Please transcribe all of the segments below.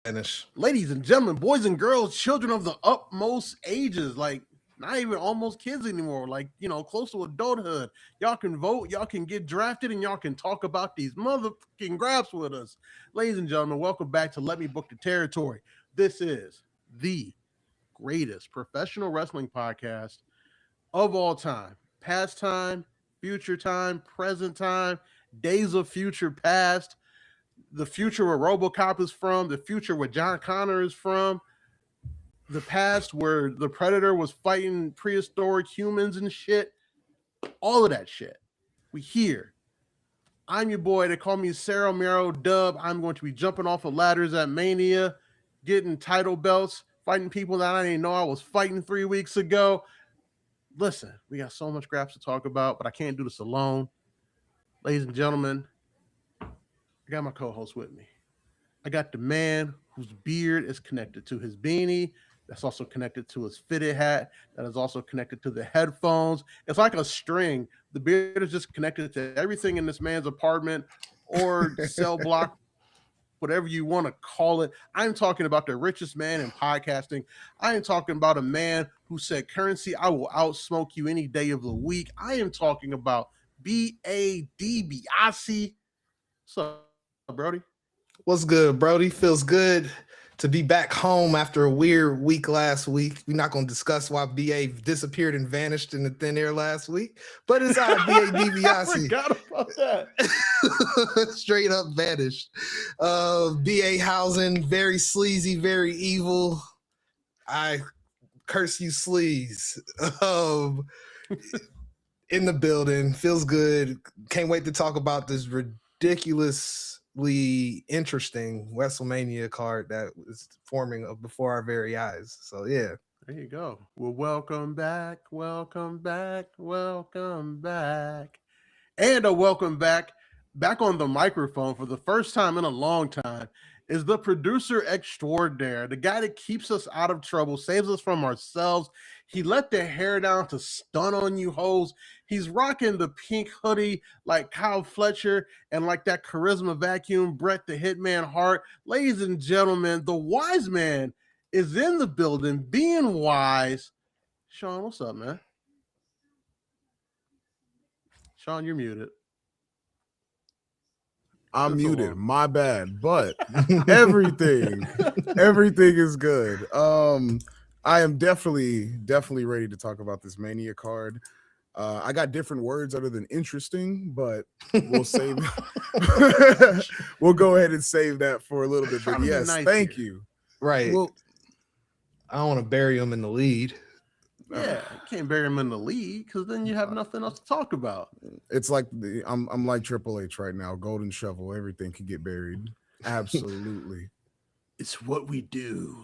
Spanish. Ladies and gentlemen, boys and girls, children of the utmost ages, like not even almost kids anymore, like, close to adulthood. Y'all can vote, y'all can get drafted, and y'all can talk about these motherfucking graphs with us. Ladies and gentlemen, welcome back to Let Me Book the Territory. This is the greatest professional wrestling podcast of all time. Past time, future time, present time, days of future past, the future where RoboCop is from, the future where John Connor is from, the past where the Predator was fighting prehistoric humans and shit. All of that shit. We here. I'm your boy. They call me Sarah Mero Dub. I'm going to be jumping off of ladders at Mania, getting title belts, fighting people that I didn't know I was fighting 3 weeks ago. Listen, we got so much graphs to talk about, but I can't do this alone. Ladies and gentlemen, I got my co-host with me. I got the man whose beard is connected to his beanie. That's also connected to his fitted hat. That is also connected to the headphones. It's like a string. The beard is just connected to everything in this man's apartment or cell block, whatever you want to call it. I'm talking about the richest man in podcasting. I am talking about a man who said, "Currency, I will outsmoke you any day of the week." I am talking about B.A.D. Biasi. What's up, Brody? What's good, Brody? Feels good to be back home after a weird week last week. We're not going to discuss why BA disappeared and vanished in the thin air last week, but it's our BA DiBiase. I forgot about that. Straight up vanished. BA Housing, very sleazy, very evil. I curse you, sleaze. In the building. Feels good. Can't wait to talk about this ridiculously interesting WrestleMania card that was forming before our very eyes. So yeah, there you go. Well, welcome back, welcome back, welcome back, and a welcome back on the microphone for the first time in a long time is the producer extraordinaire, the guy that keeps us out of trouble, saves us from ourselves. He let the hair down to stun on you hoes. He's rocking the pink hoodie like Kyle Fletcher and like that charisma vacuum, Bret the Hitman Hart. Ladies and gentlemen, the wise man is in the building, being wise. Sean, what's up, man? Sean, you're muted. I'm muted. My bad. But everything is good. I am definitely ready to talk about this Mania card. I got different words other than interesting, but we'll save we'll go ahead and save that for a little bit. But yes, nice thank you. Right. Well, I don't want to bury him in the lead. Yeah, you can't bury him in the lead because then you have nothing else to talk about. It's like I'm like Triple H right now. Golden shovel, everything can get buried. Absolutely. It's what we do.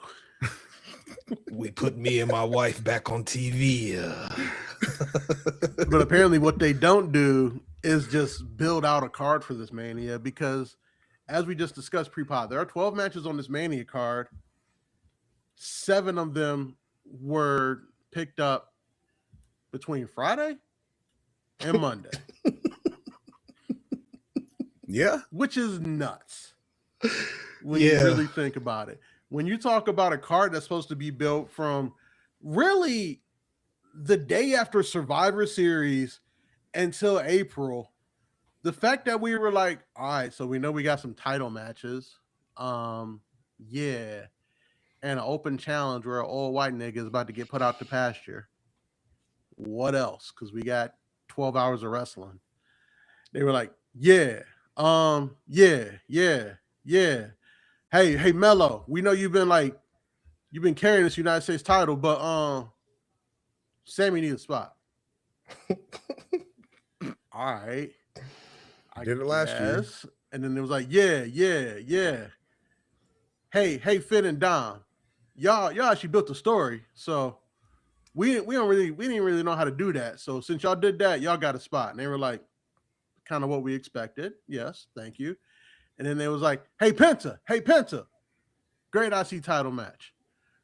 We put me and my wife back on TV. But apparently what they don't do is just build out a card for this Mania because as we just discussed pre-pod, there are 12 matches on this Mania card. 7 of them were picked up between Friday and Monday. Yeah. Which is nuts when you really think about it. When you talk about a card that's supposed to be built from really the day after Survivor Series until April, the fact that we were like, all right, so we know we got some title matches. Yeah. And an open challenge where an old white nigga is about to get put out to pasture. What else? Because we got 12 hours of wrestling. They were like, yeah. Hey, Mello, we know you've been carrying this United States title, but Sammy needs a spot. All right. I did it last year. And then it was like, yeah. Hey, Finn and Dom, y'all actually built the story, so we didn't really know how to do that. So since y'all did that, y'all got a spot. And they were like, kind of what we expected. Yes, thank you. And then they was like, hey Penta, great IC title match.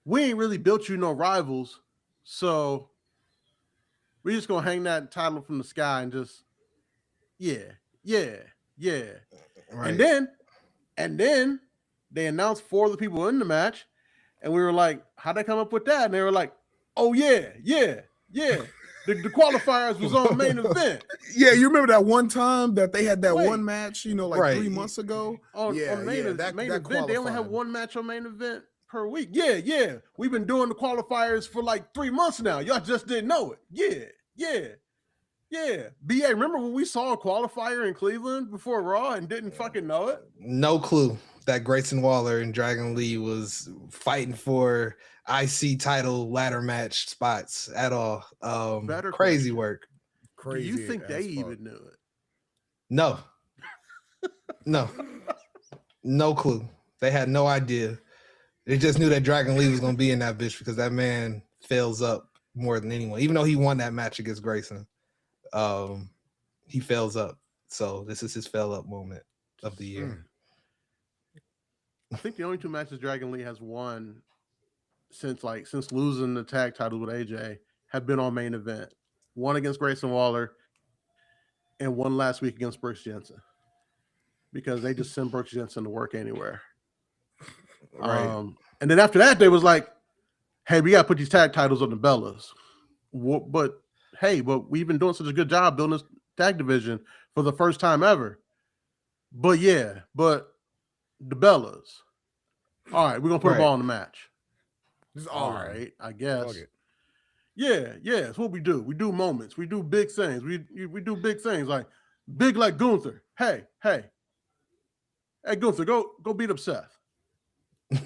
We ain't really built you no rivals, so we just gonna hang that title from the sky and just yeah. Right. And then They announced 4 of the people in the match, and we were like, "How'd they come up with that?" And they were like, "Oh yeah. The qualifiers was on main event." Yeah, you remember that one time that they had that Wait. one match, like Right. 3 months ago? On main that event, they only have qualified. one match on main event per week. Yeah. We've been doing the qualifiers for like 3 months now. Y'all just didn't know it. Yeah. BA, remember when we saw a qualifier in Cleveland before Raw and didn't fucking know it? No clue that Grayson Waller and Dragon Lee was fighting for IC title ladder match spots at all. Better Crazy question. work. Crazy. Do you think as they fuck. even knew it? No. No clue. They had no idea. They just knew that Dragon Lee was going to be in that bitch because that man fails up more than anyone. Even though he won that match against Grayson, he fails up. So this is his fail up moment of the year. I think the only 2 matches Dragon Lee has won since losing the tag title with AJ have been on main event. One against Grayson Waller and one last week against Brooks Jensen. Because they just send Brooks Jensen to work anywhere. Right. And then after that, they was like, "Hey, we got to put these tag titles on the Bellas." But we've been doing such a good job building this tag division for the first time ever. But the Bellas. All right, we're going to put them all in the match. Just All right, I guess. Fuck it. Yeah, it's what we do. We do moments. We do big things. We do big things like Gunther. Hey, Gunther, go beat up Seth.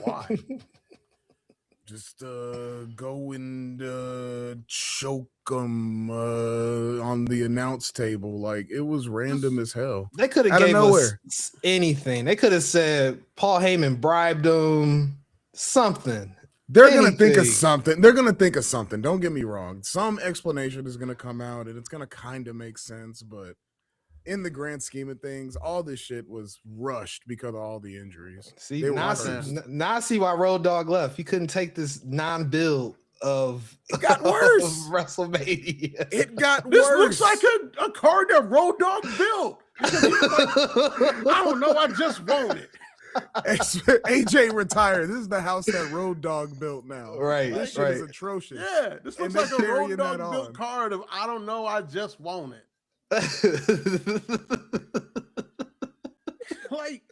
Why? Just go and choke him on the announce table. Like, it was random as hell. They could have gave us anything. They could have said Paul Heyman bribed him, something. They're going to think of something. Don't get me wrong. Some explanation is going to come out, and it's going to kind of make sense, but in the grand scheme of things, all this shit was rushed because of all the injuries. See, now I see why Road Dogg left. He couldn't take this non-build of it got worse. Of WrestleMania. It got this worse. This looks like a card that Road Dogg built. I don't know. I just want it. AJ retired. This is the house that Road Dogg built now. Right. This shit is atrocious. Yeah, this looks like a Road Dogg built card of I don't know. I just want it. like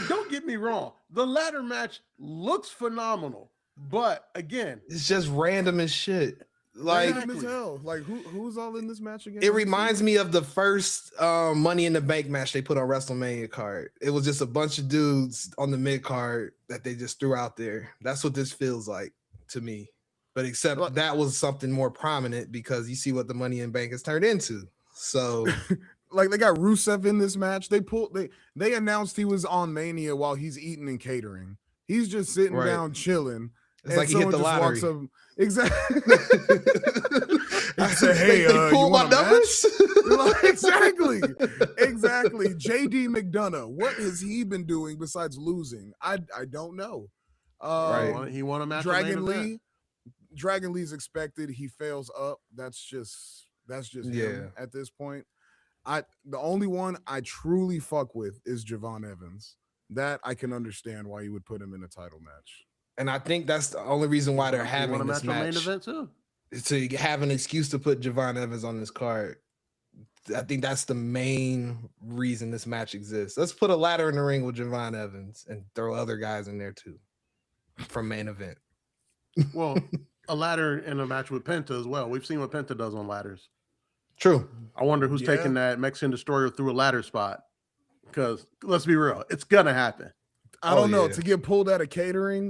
don't get me wrong, the ladder match looks phenomenal, but again, it's just random as shit. Like, random as hell. Like, who's all in this match again? It reminds me of the first Money in the Bank match they put on WrestleMania card. It was just a bunch of dudes on the mid card that they just threw out there. That's what this feels like to me, but except that was something more prominent because you see what the Money in the Bank has turned into. So like, they got Rusev in this match. They announced he was on Mania while he's eating and catering. He's just sitting down chilling. It's like he hit the lottery. Exactly. I said, "Hey, you want my numbers?" Exactly. JD McDonough. What has he been doing besides losing? I don't know. Right. He won a match. Dragon Lee. Dragon Lee's expected. He fails up. That's just him at this point. The only one I truly fuck with is Javon Evans. That I can understand why you would put him in a title match. And I think that's the only reason why they're having this match. Main event too. To have an excuse to put Javon Evans on this card. I think that's the main reason this match exists. Let's put a ladder in the ring with Javon Evans and throw other guys in there too from main event. Well, a ladder in a match with Penta as well. We've seen what Penta does on ladders. True. I wonder who's taking that Mexican Destroyer through a ladder spot. Because let's be real, it's gonna happen. I don't know. To get pulled out of catering,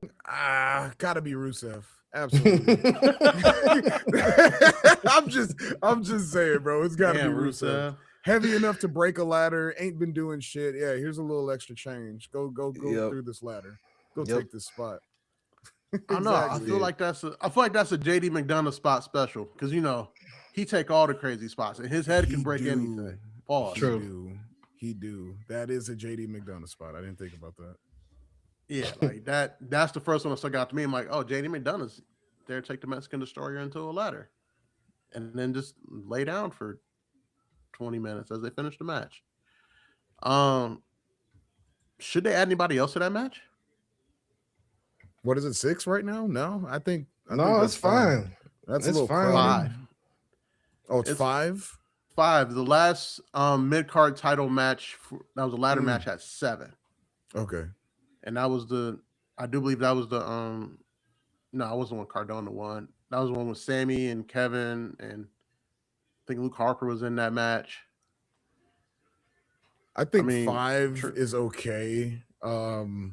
gotta be Rusev. Absolutely. I'm just saying, bro. It's gotta be Rusev. Heavy enough to break a ladder, ain't been doing shit. Yeah, here's a little extra change. Go through this ladder. Go take this spot. I know. I feel like that's a JD McDonough spot special because he take all the crazy spots and his head can break anything. Pause. True. He do. That is a JD McDonough spot. I didn't think about that. Yeah, like that. That's the first one that stuck out to me. I'm like, oh, JD McDonough's there to take the Mexican Destroyer into a ladder, and then just lay down for 20 minutes as they finish the match. Should they add anybody else to that match? What is it, 6 right now? No, I think No, that's it's fine. That's It's a little fine. crowded. 5. Oh, it's It's 5? 5. The last mid card title match that was a ladder match at 7, Okay. and that was I do believe that was the no, I wasn't one Cardona won. That was one with Sammy and Kevin, and I think Luke Harper was in that match. I think 5 is okay. I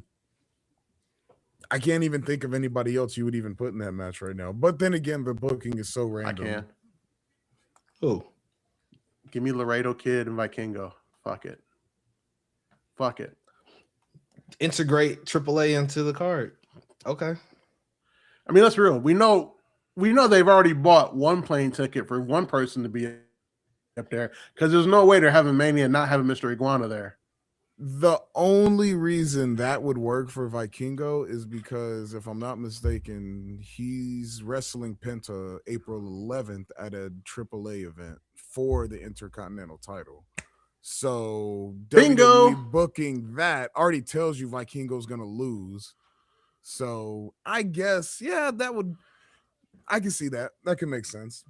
can't even think of anybody else you would even put in that match right now. But then again, the booking is so random. I can. Who? Give me Laredo Kid and Vikingo. Fuck it. Integrate AAA into the card. Okay. I mean, let's be real. We know they've already bought one plane ticket for one person to be up there, because there's no way they're having Mania and not having Mr. Iguana there. The only reason that would work for Vikingo is because, if I'm not mistaken, he's wrestling Penta April 11th at a AAA event for the Intercontinental title. So Bingo! WWE booking that already tells you Vikingo's going to lose. So I guess, yeah, I can see that. That can make sense.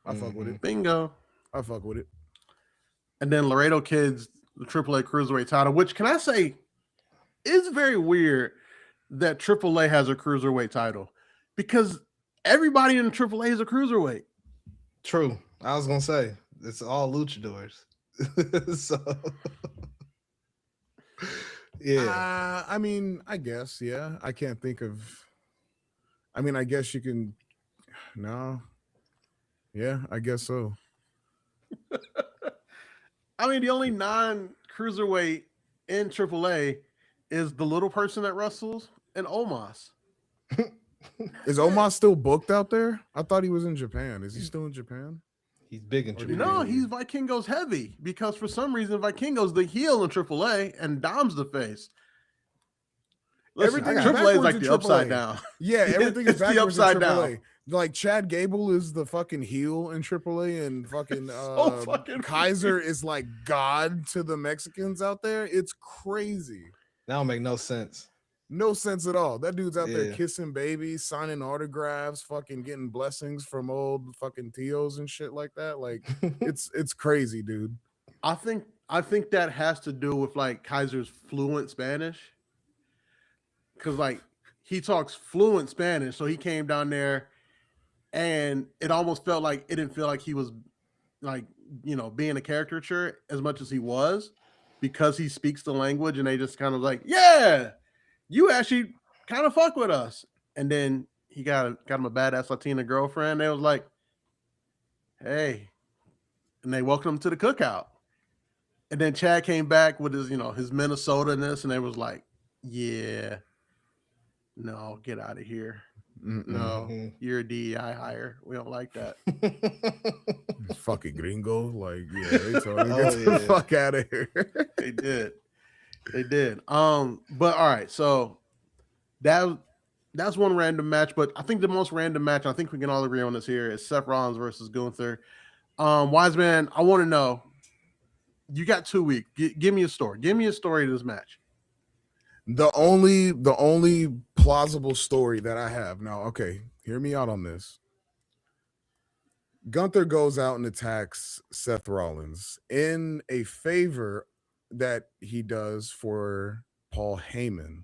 I fuck with it. Bingo. I fuck with it. And then Laredo Kid's the AAA Cruiserweight title, which, can I say, is very weird that AAA has a Cruiserweight title, because everybody in AAA is a Cruiserweight. True. I was going to say, it's all luchadors. So, yeah. I mean, I guess, yeah. I can't think of. I mean, I guess you can. No. Yeah, I guess so. I mean, the only non-cruiserweight in AAA is the little person that wrestles and Omos. Is Omos still booked out there? I thought he was in Japan. Is he still in Japan? He's big in Japan. No, he's Vikingo's heavy, because for some reason Vikingo's the heel in AAA and Dom's the face. Listen, Everything AAA is like in the AAA. upside down. Yeah, everything is It's the backwards upside in AAA. down. Like Chad Gable is the fucking heel in AAA, and fucking, fucking Kaiser is like God to the Mexicans out there. It's crazy. That don't make no sense. No sense at all. That dude's out there Yeah. kissing babies, signing autographs, fucking getting blessings from old fucking Tios and shit like that. Like it's crazy, dude. I think that has to do with like Kaiser's fluent Spanish, because like he talks fluent Spanish, so he came down there, and it almost felt like it didn't feel like he was like, being a caricature as much as he was, because he speaks the language, and they just kind of like, yeah, you actually kind of fuck with us. And then he got him a badass Latina girlfriend. They was like, hey, and they welcomed him to the cookout. And then Chad came back with his, his Minnesota-ness, and they was like, yeah, no, get out of here. No, you're a DEI hire. We don't like that. Fucking gringo. Like, yeah, they told me get the fuck out of here. They did. But all right, so that's one random match. But I think the most random match, I think we can all agree on this here, is Seth Rollins versus Gunther. Wiseman, I want to know, you got 2 weeks. Give me a story. Give me a story of this match. The only plausible story that I have now, okay, hear me out on this. Gunther goes out and attacks Seth Rollins in a favor that he does for Paul Heyman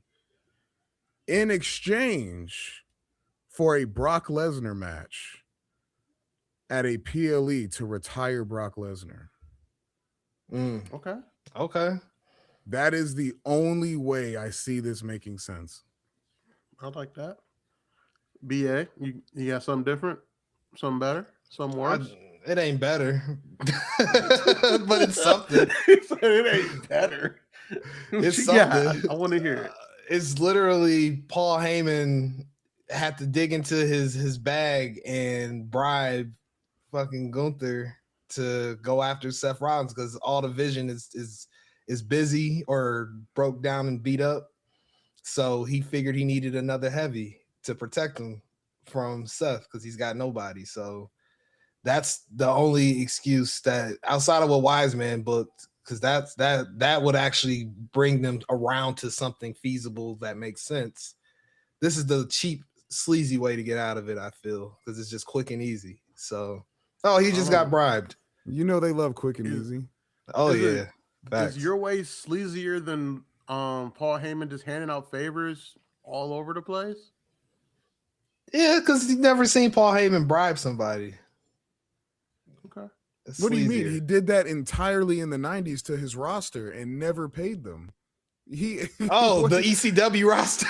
in exchange for a Brock Lesnar match at a PLE to retire Brock Lesnar. Okay. That is the only way I see this making sense. I like that. BA, you got something different? Something better? Something worse? It ain't better, but it's something. It ain't better. It's something. I want to hear it. It's literally Paul Heyman had to dig into his bag and bribe fucking Gunther to go after Seth Rollins, because all the vision is busy or broke down and beat up. So he figured he needed another heavy to protect him from Seth, because he's got nobody. So that's the only excuse that, outside of what Wiseman booked, because that would actually bring them around to something feasible that makes sense. This is the cheap, sleazy way to get out of it, I feel, because it's just quick and easy. So, he just got bribed. You know they love quick and Is- easy. Oh is it- yeah, facts. Is your way sleazier than Paul Heyman just handing out favors all over the place? Yeah, because you've never seen Paul Heyman bribe somebody. Okay. It's What do you mean? sleazier. He did that entirely in the 90s to his roster and never paid them. He Oh, the ECW roster.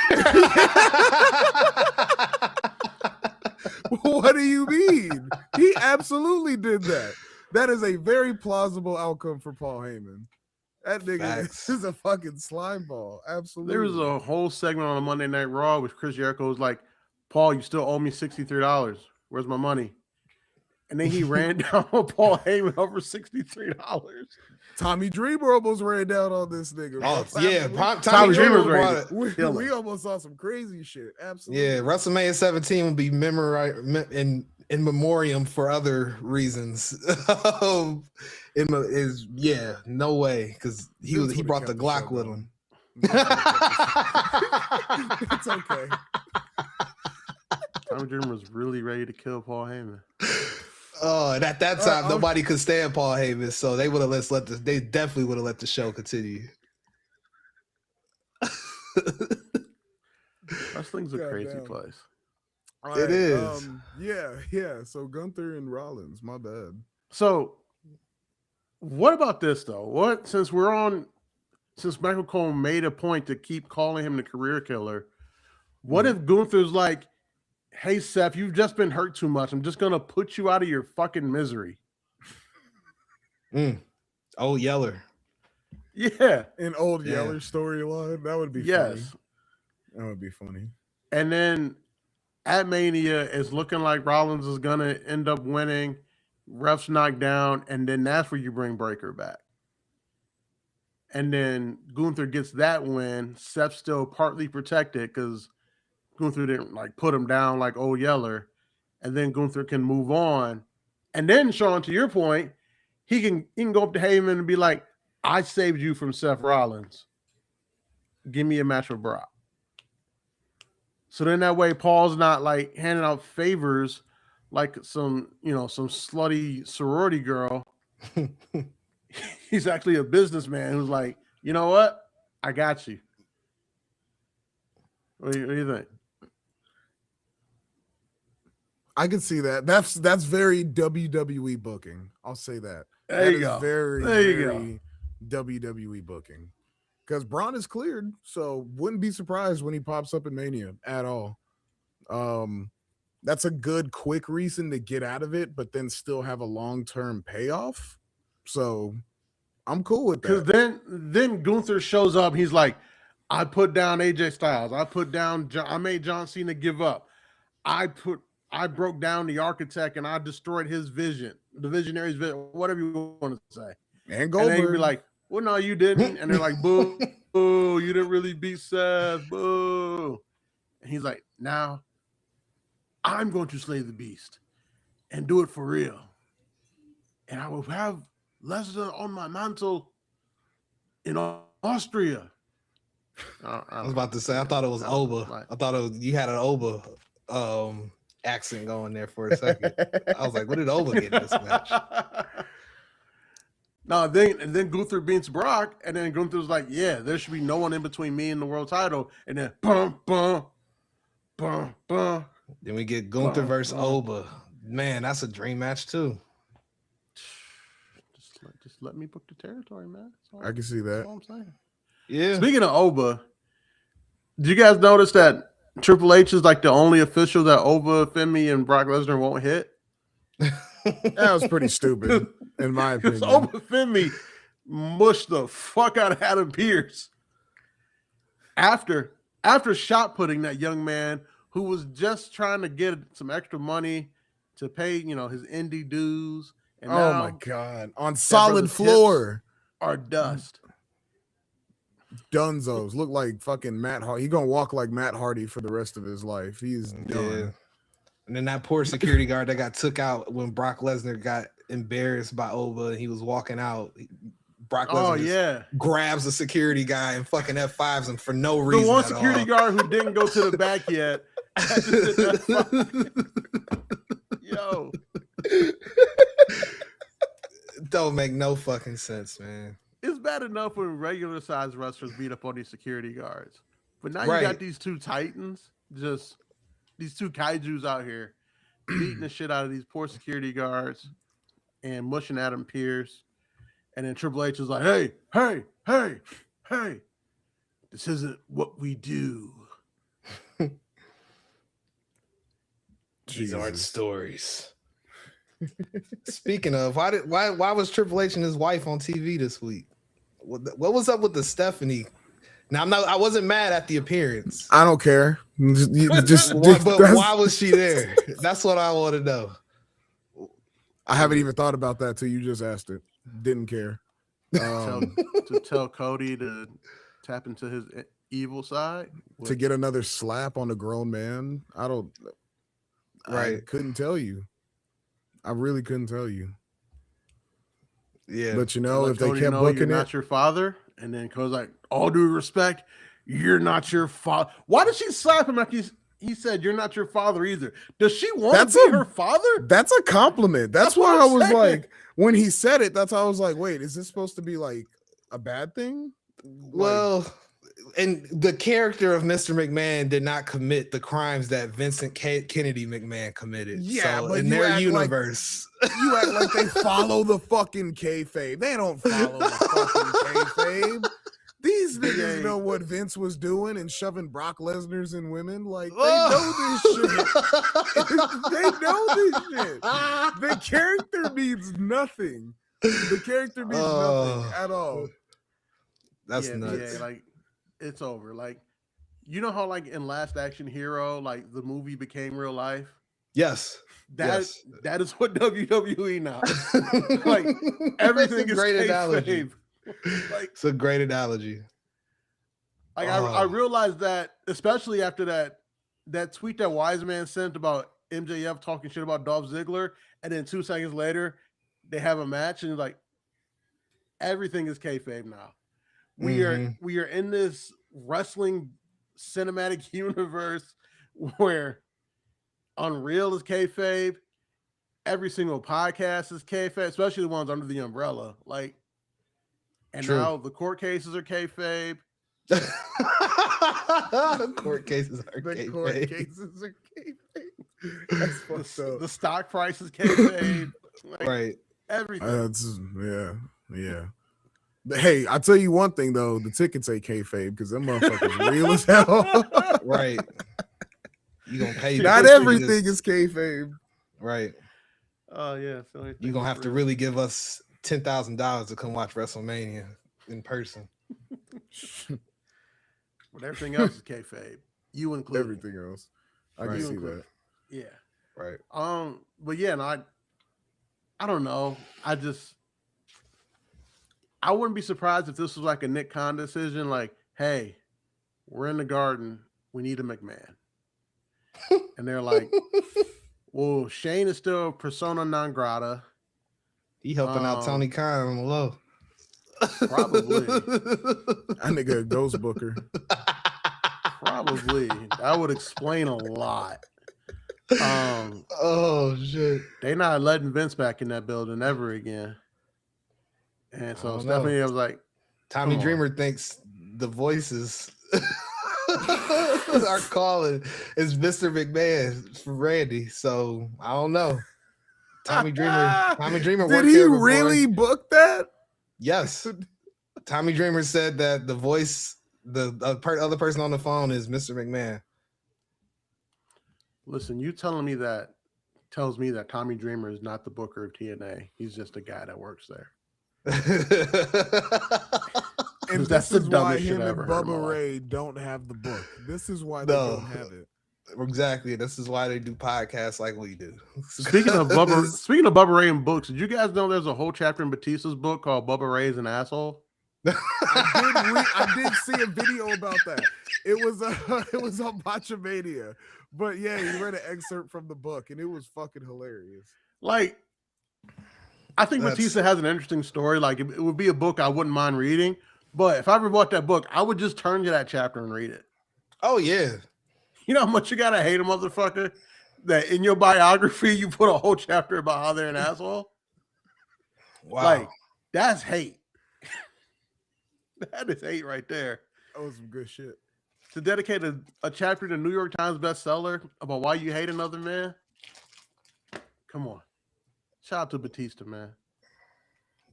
What do you mean? He absolutely did that. That is a very plausible outcome for Paul Heyman. That nigga Facts. is a fucking slime ball. Absolutely. There was a whole segment on a Monday Night Raw with Chris Jericho was like, Paul, you still owe me $63. Where's my money? And then he ran down on Paul Heyman over $63. Tommy Dreamer almost ran down on this nigga. Oh bro. yeah, Absolutely. Tommy Dreamer's Dreamer ready brought to- it. We, Kill we him. almost saw some crazy shit. Absolutely. Yeah, WrestleMania 17 will be in memoriam for other reasons. No way, because he Vince would've brought the kept the Glock show with going. him. It's okay. Tommy Dreamer was really ready to kill Paul Heyman. Oh, and at that time, I'm- nobody could stand Paul Heyman, so they would have they definitely would have let the show continue. Wrestling's a crazy Goddamn. place. All It is. Yeah. So Gunther and Rollins, my bad. So, what about this though? Since Michael Cole made a point to keep calling him the career killer, what if Gunther's like, "Hey Seth, you've just been hurt too much. I'm just gonna put you out of your fucking misery." Oh, Yeller. Yeah. An old Yeah. Yeller storyline. That would be Yes. funny. That would be funny. And then at Mania, it's looking like Rollins is gonna end up winning. Ref's knocked down, and then that's where you bring Breaker back. And then Gunther gets that win. Seth's still partly protected because Gunther didn't like put him down like old Yeller. And then Gunther can move on. And then, Sean, to your point, he can go up to Heyman and be like, "I saved you from Seth Rollins. Give me a match with Brock." So then that way Paul's not like handing out favors like some slutty sorority girl. He's actually a businessman who's like, "You know what? I got you." What do you think? I can see that. That's very WWE booking. I'll say that. There That you is go. Very, There you very WWE booking. Because Braun is cleared, so wouldn't be surprised when he pops up in Mania at all. That's a good, quick reason to get out of it, but then still have a long-term payoff. So I'm cool with Because that. then Gunther shows up. He's like, "I put down AJ Styles. I made John Cena give up. I broke down the architect and I destroyed his vision, the visionary's vision, whatever you want to say." And And Goldberg. they'd be like, "Well, no, you didn't." And they're like, "Boo, boo, you didn't really beat Seth, boo." And he's like, "Now I'm going to slay the beast and do it for real. And I will have Lesnar on my mantle in Austria." I was about to say, I thought it was Oba. I thought you had an Oba accent going there for a second. I was like, what did Oba get in this match? No, then Gunther beats Brock, and then Gunther's like, "Yeah, there should be no one in between me and the world title." And then bum bum bum bum. Then we get Gunther versus Oba. Man, that's a dream match too. Just let me book the territory, man. I can see That's that. all I'm saying. Yeah. Speaking of Oba, did you guys notice that Triple H is like the only official that Oba, Femi, and Brock Lesnar won't hit? That was pretty stupid, in my Because opinion. Oba Femi mushed the fuck out of Adam Pearce after shot putting that young man who was just trying to get some extra money to pay, his indie dues. And Oh now my god. On solid brother's floor. are dust. Dunzos look like fucking Matt Hardy. He gonna walk like Matt Hardy for the rest of his life. He's done. Yeah. And then that poor security guard that got took out when Brock Lesnar got embarrassed by Oba and he was walking out. Brock Oh Lesnar just yeah, grabs the security guy and fucking F5s him for no the reason. one at security all. guard who didn't go to the back yet. Had to sit F5. Yo, Don't make no fucking sense, man. it's bad enough when regular sized wrestlers beat up on these security guards, but now you Right. got these two titans, just these two kaijus out here beating the shit out of these poor security guards and mushing Adam Pearce. And then Triple H is like, hey, hey, hey, hey, this isn't what we do. These aren't Jesus. stories. Speaking of, why was Triple H and his wife on TV this week? What was up with the Stephanie? Now I wasn't mad at the appearance. I don't care. But why was she there? That's what I want to know. I haven't even thought about that till you just asked it. Didn't care. To tell Cody to tap into his evil side, To get another slap on a grown man. I couldn't tell you. I really couldn't tell you. Yeah. But you know, if Cody they kept booking you're not your father, and then Cody's like, all due respect, you're not your father. Why did she slap him after he said you're not your father either? Does she want to be her father? That's a compliment. That's why I was like, when he said it, that's how I was like, wait, is this supposed to be like a bad thing? Well, and the character of Mr. McMahon did not commit the crimes that Vincent Kennedy McMahon committed. Yeah, so but in you their act universe, you act like they follow the fucking kayfabe. They don't follow the fucking kayfabe. These niggas know what Vince was doing and shoving Brock Lesnar's in women. Like, they know this shit. They know this shit. The character means nothing. The character means nothing at all. That's nuts. Yeah, like it's over. Like, you know how like in Last Action Hero, like the movie became real life. Yes. That is what WWE now. Like everything is great kayfabe. analogy. Like it's a great analogy. Like I realized that, especially after that tweet that Wise Man sent about MJF talking shit about Dolph Ziggler, and then 2 seconds later they have a match, and like everything is kayfabe now. We are in this wrestling cinematic universe where Unreal is kayfabe. Every single podcast is kayfabe, especially the ones under the umbrella. Like, and now the court cases are kayfabe. Court cases are kayfabe. That's fucked up. The stock price is kayfabe. Like, right. Everything. Yeah. But hey, I'll tell you one thing though: the tickets ain't kayfabe because them motherfuckers real as hell. Right. You gonna pay? Not everything is kayfabe. Right. Oh yeah. You're gonna have to really give us $10,000 to come watch WrestleMania in person. But everything else is kayfabe. You include everything else. I can see that. Yeah. Right. But yeah, no, I don't know. I wouldn't be surprised if this was like a Nick Khan decision. Like, hey, we're in the Garden. We need a McMahon. And they're like, well, Shane is still persona non grata. He helping out Tony Khan on the low. Probably. That nigga a ghost booker. Probably. That would explain a lot. Oh shit. They not letting Vince back in that building ever again. And so Stephanie was like, Tommy Dreamer thinks the voices are calling is Mr. McMahon for Randy. So I don't know. Tommy Dreamer Did he really book that? Yes. Tommy Dreamer said that the voice, the other person on the phone is Mr. McMahon. Listen, you telling me that tells me that Tommy Dreamer is not the booker of TNA. He's just a guy that works there. And that's this is the dumbest why shit him I and ever heard in my Bubba life. Ray don't have the book. This is why they don't have it. Exactly. This is why they do podcasts like we do. Speaking of Bubba Ray and books, did you guys know there's a whole chapter in Batista's book called Bubba Ray's an Asshole? I did see a video about that. It was on Botchamania. But yeah, he read an excerpt from the book and it was fucking hilarious. Like, I think Batista has an interesting story. Like it would be a book I wouldn't mind reading, but if I ever bought that book, I would just turn to that chapter and read it. Oh yeah. You know how much you gotta hate a motherfucker that in your biography you put a whole chapter about how they're an asshole. Wow. Like that's hate. That is hate right there. That was some good shit. To dedicate a chapter to New York Times bestseller about why you hate another man. Come on. Shout out to Batista, man.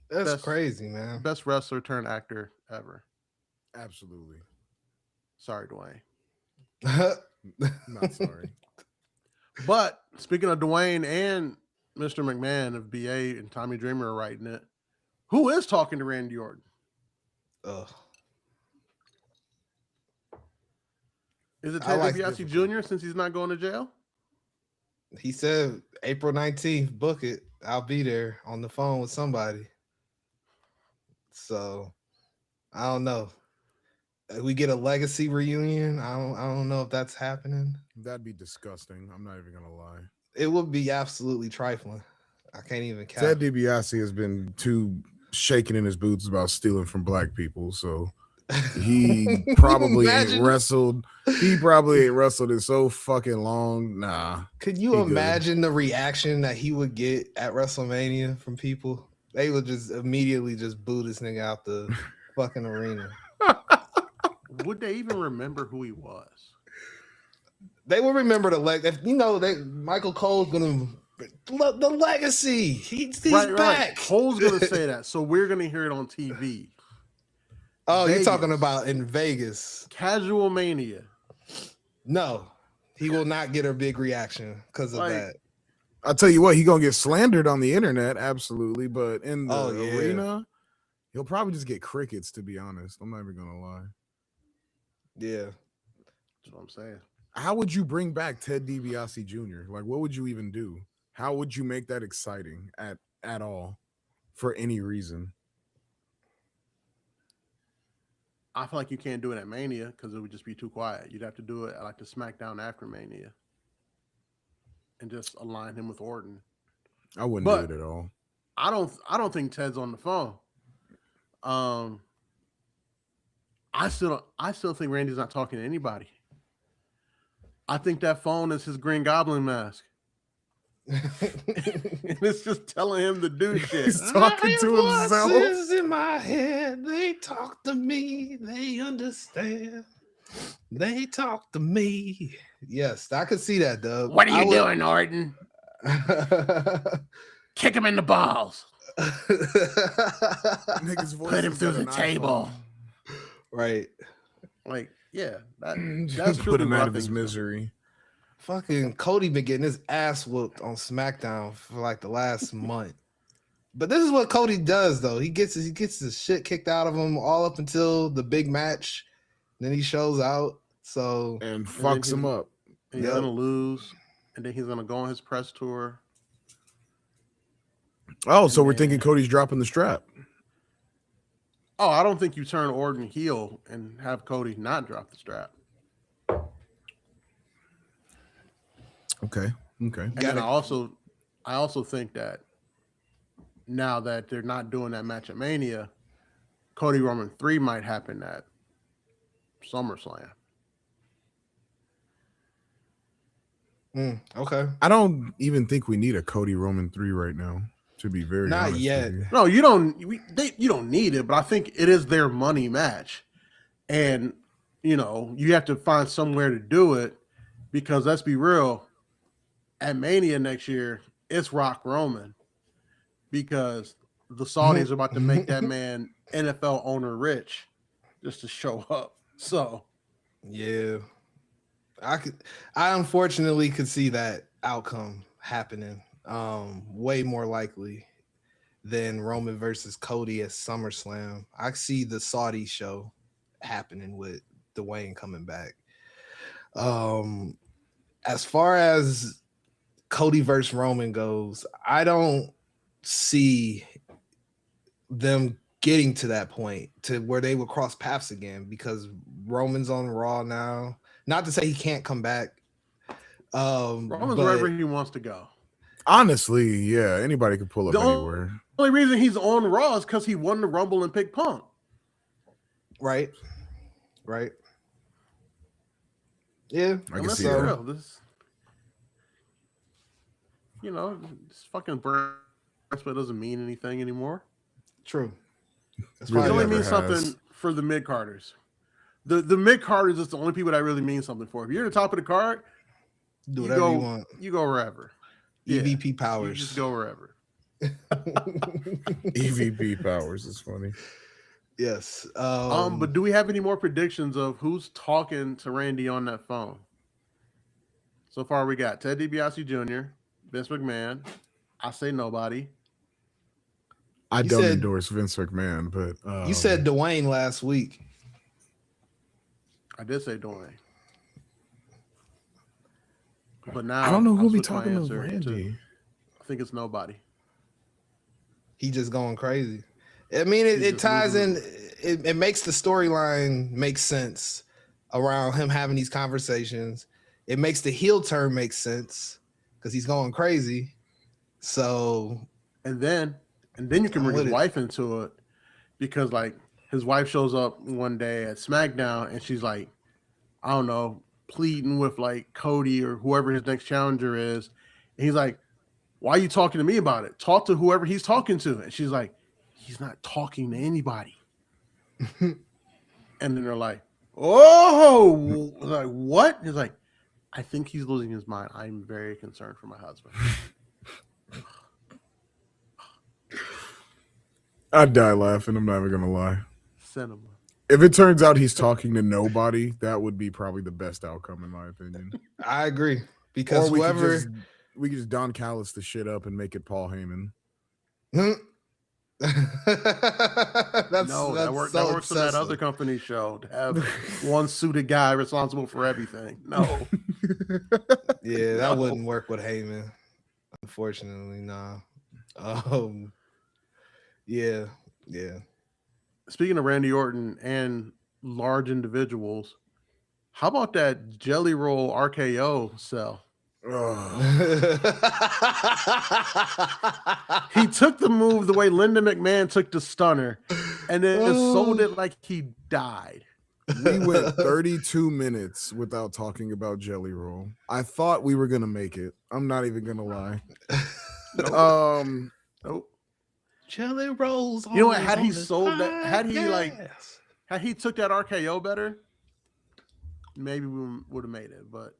That's crazy, man. Best wrestler turned actor ever. Absolutely. Sorry, Dwayne. Not sorry. But speaking of Dwayne and Mr. McMahon of BA and Tommy Dreamer are writing it, who is talking to Randy Orton? Is it Ted DiBiase Jr. since he's not going to jail? He said April 19th, book it. I'll be there on the phone with somebody. So I don't know. We get a legacy reunion. I don't know if that's happening. That'd be disgusting. I'm not even gonna lie. It would be absolutely trifling. I can't even count. Ted DiBiase has been too shaking in his boots about stealing from black people, so he probably ain't wrestled. He probably ain't wrestled in so fucking long. Nah. Could you imagine the reaction that he would get at WrestleMania from people? They would just immediately just boo this nigga out the fucking arena. Would they even remember who he was? They will remember Michael Cole's gonna the legacy. He's back. Right. Cole's gonna say that, so we're gonna hear it on TV. Oh, Vegas. You're talking about in Vegas. Casual Mania. No, he will not get a big reaction because of that. I'll tell you what, he's gonna get slandered on the internet, absolutely, but in the arena, he'll probably just get crickets, to be honest. I'm not even gonna lie. Yeah. That's what I'm saying. How would you bring back Ted DiBiase Jr.? Like, what would you even do? How would you make that exciting at all for any reason? I feel like you can't do it at Mania because it would just be too quiet. You'd have to do it at like the SmackDown after Mania and just align him with Orton. I wouldn't do it at all. I don't think Ted's on the phone. I still think Randy's not talking to anybody. I think that phone is his Green Goblin mask. And it's just telling him to do shit. He's talking to himself. Voices in my head, they talk to me. They understand. They talk to me. Yes, I could see that, Doug. What are you doing, Orton? Kick him in the balls. Nigga's voice put him through the table. Right. Like, yeah. That's put him out of his misery. Fucking Cody been getting his ass whooped on SmackDown for like the last month. But this is what Cody does, though. He gets his shit kicked out of him all up until the big match. Then he shows out. And fucks him up. He's gonna lose. And then he's gonna go on his press tour. Oh, so we're thinking Cody's dropping the strap. Oh, I don't think you turn Orton heel and have Cody not drop the strap. Okay. And then I also think that now that they're not doing that match at Mania, Cody Roman 3 might happen at SummerSlam. Okay. I don't even think we need a Cody Roman 3 right now, to be very honest. Not yet. No, you don't. You don't need it, but I think it is their money match, and you have to find somewhere to do it because let's be real. At Mania next year, it's Rock Roman because the Saudis are about to make that man NFL owner rich just to show up. So, yeah, I unfortunately could see that outcome happening. Way more likely than Roman versus Cody at SummerSlam. I see the Saudi show happening with Dwayne coming back. As far as Cody versus Roman goes, I don't see them getting to that point to where they would cross paths again because Roman's on Raw now. Not to say he can't come back. Roman's wherever he wants to go. Honestly, yeah, anybody could pull up anywhere. only reason he's on Raw is because he won the Rumble and picked Punk. Right. Yeah, I can Let's see be that. real. This, this fucking brand doesn't mean anything anymore. True. That's Really It only never means has. something for the mid carders. The mid carders is the only people that really mean something for. If you're at the top of the card, Do whatever you want. You go wherever. EVP You powers. just go wherever. EVP powers is funny. Yes. But do we have any more predictions of who's talking to Randy on that phone? So far, we got Ted DiBiase Jr., Vince McMahon. I say nobody. I You don't said- endorse Vince McMahon, but you said Dwayne last week. I did say Dwayne. But now I don't know I'll who'll be switch my talking to answer Randy. I think it's nobody. He just going crazy. I mean, it ties in. It makes the storyline make sense around him having these conversations. It makes the heel turn make sense because he's going crazy. So, And then you can bring with his it. wife into it because like his wife shows up one day at SmackDown and she's like, I don't know, pleading with like Cody or whoever his next challenger is. And he's like, why are you talking to me about it? Talk to whoever he's talking to. And she's like, he's not talking to anybody. And then they're like, oh, like what? He's like, I think he's losing his mind. I'm very concerned for my husband. I'd die laughing. I'm never gonna lie. Cinema. If it turns out he's talking to nobody, that would be probably the best outcome in my opinion. I agree because Or we whoever. could just Don Callis the shit up and make it Paul Heyman. That works for that other company show to have one suited guy responsible for everything. No. Yeah, that wouldn't work with Heyman. Unfortunately, nah. Yeah. Speaking of Randy Orton and large individuals, how about that Jelly Roll RKO cell? He took the move the way Linda McMahon took the stunner and then just sold it like he died. We went 32 minutes without talking about Jelly Roll. I thought we were gonna make it. I'm not even gonna lie. Nope. Jelly rolls. You know what? Had he sold that, had he took that RKO better, maybe we would have made it. But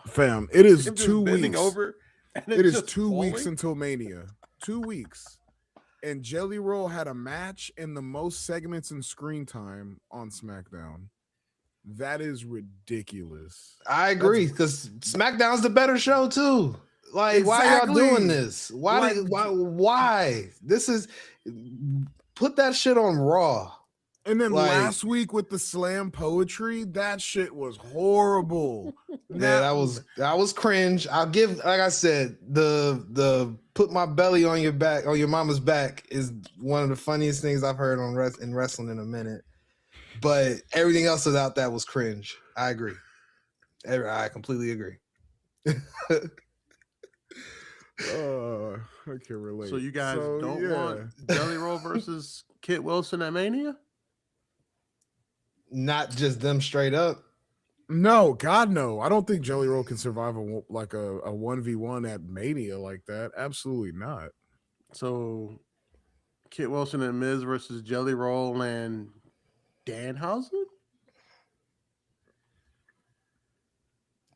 fam, it is him just 2 bending weeks. over. And It is just 2 weeks falling? until Mania. 2 weeks. And Jelly Roll had a match and the most segments and screen time on SmackDown. That is ridiculous. I agree because SmackDown's the better show too. Like, why y'all Exactly. doing this? Why? This is put that shit on Raw. And then Like- last week with the slam poetry, that shit was horrible. Yeah, that was cringe. I'll give, like I said, the put my belly on your back, on your mama's back, is one of the funniest things I've heard in wrestling in a minute. But everything else without that was cringe. I agree. I completely agree. I can relate. So you guys don't want Jelly Roll versus Kit Wilson at Mania? Not just them straight up. No, God, no. I don't think Jelly Roll can survive a 1v1 at Mania like that. Absolutely not. So Kit Wilson and Miz versus Jelly Roll and Danhausen?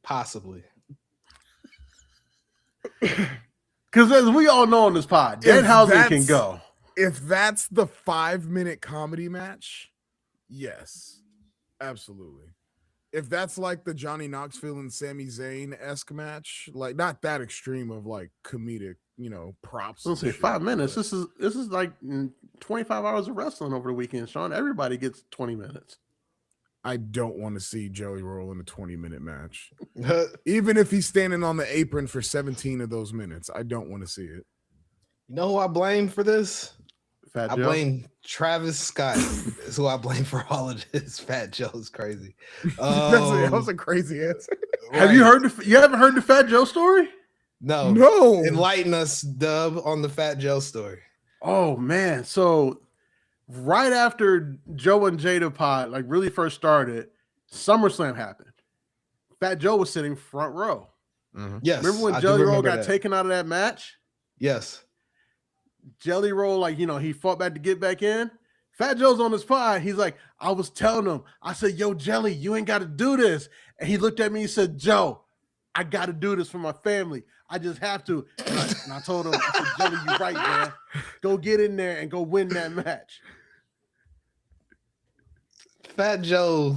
Possibly. Because as we all know on this pod, Danhausen can go. If that's the 5-minute comedy match, yes, absolutely. If that's like the Johnny Knoxville and Sami Zayn-esque match, like not that extreme of like comedic, props. Let's say 5 minutes. This is like 25 hours of wrestling over the weekend, Sean. Everybody gets 20 minutes. I don't want to see Jelly Roll in a 20-minute match. Even if he's standing on the apron for 17 of those minutes, I don't want to see it. You know who I blame for this? Fat I Joe? blame Travis Scott. Is who I blame for all of this. Fat Joe's crazy. That was a crazy answer. Have you haven't heard the Fat Joe story? No. Enlighten us, Dub, on the Fat Joe story. Oh man, so right after Joe and Jada pod like really first started, SummerSlam happened. Fat Joe was sitting front row. Yes. Remember when I Jelly do Roll remember got that. taken out of that match? Yes. Jelly Roll, like, he fought back to get back in. Fat Joe's on his pod. He's like, I was telling him, I said, yo, Jelly, you ain't got to do this. And he looked at me and said, Joe, I got to do this for my family. I just have to. And I told him, I said, Jelly, you right, man. Go get in there and go win that match. Fat Joe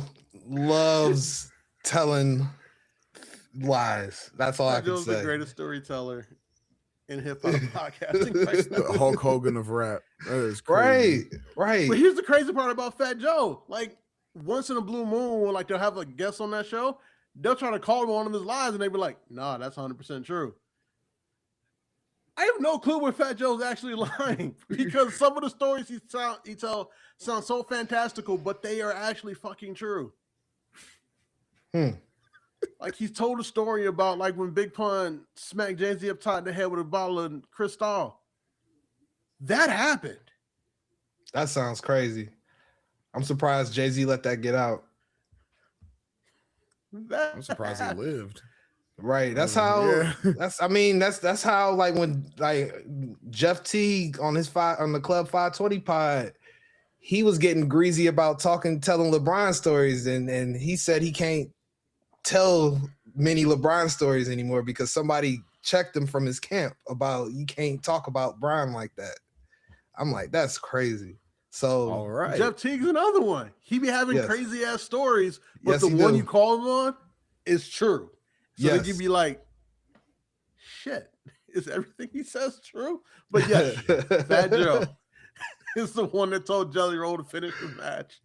loves telling lies. That's all I Fat can Joe's say. the greatest storyteller in hip hop podcasting. Right now. The Hulk Hogan of rap. That is crazy. Right. But here's the crazy part about Fat Joe. Like, once in a blue moon, when like they'll have a guest on that show, they'll try to call him on one of his lies, and they be like, "Nah, that's 100% true." I have no clue where Fat Joe's actually lying because some of the stories he tells sound so fantastical, but they are actually fucking true. Like, he's told a story about like when Big Pun smacked Jay-Z upside the head with a bottle of Cristal. That happened. That sounds crazy. I'm surprised Jay-Z let that get out. I'm surprised he lived. Right. That's how Yeah. that's how like when like Jeff Teague on the Club 520 pod, he was getting greasy about telling LeBron stories, and he said he can't tell many LeBron stories anymore because somebody checked him from his camp about you can't talk about Bron like that. I'm like, that's crazy. So All right. Jeff Teague's another one. He be having Yes. crazy ass stories, but Yes, the he one do. you call him on is true. So Yes. they can be like, shit, is everything he says true? But yes, Fat Joe is the one that told Jelly Roll to finish the match.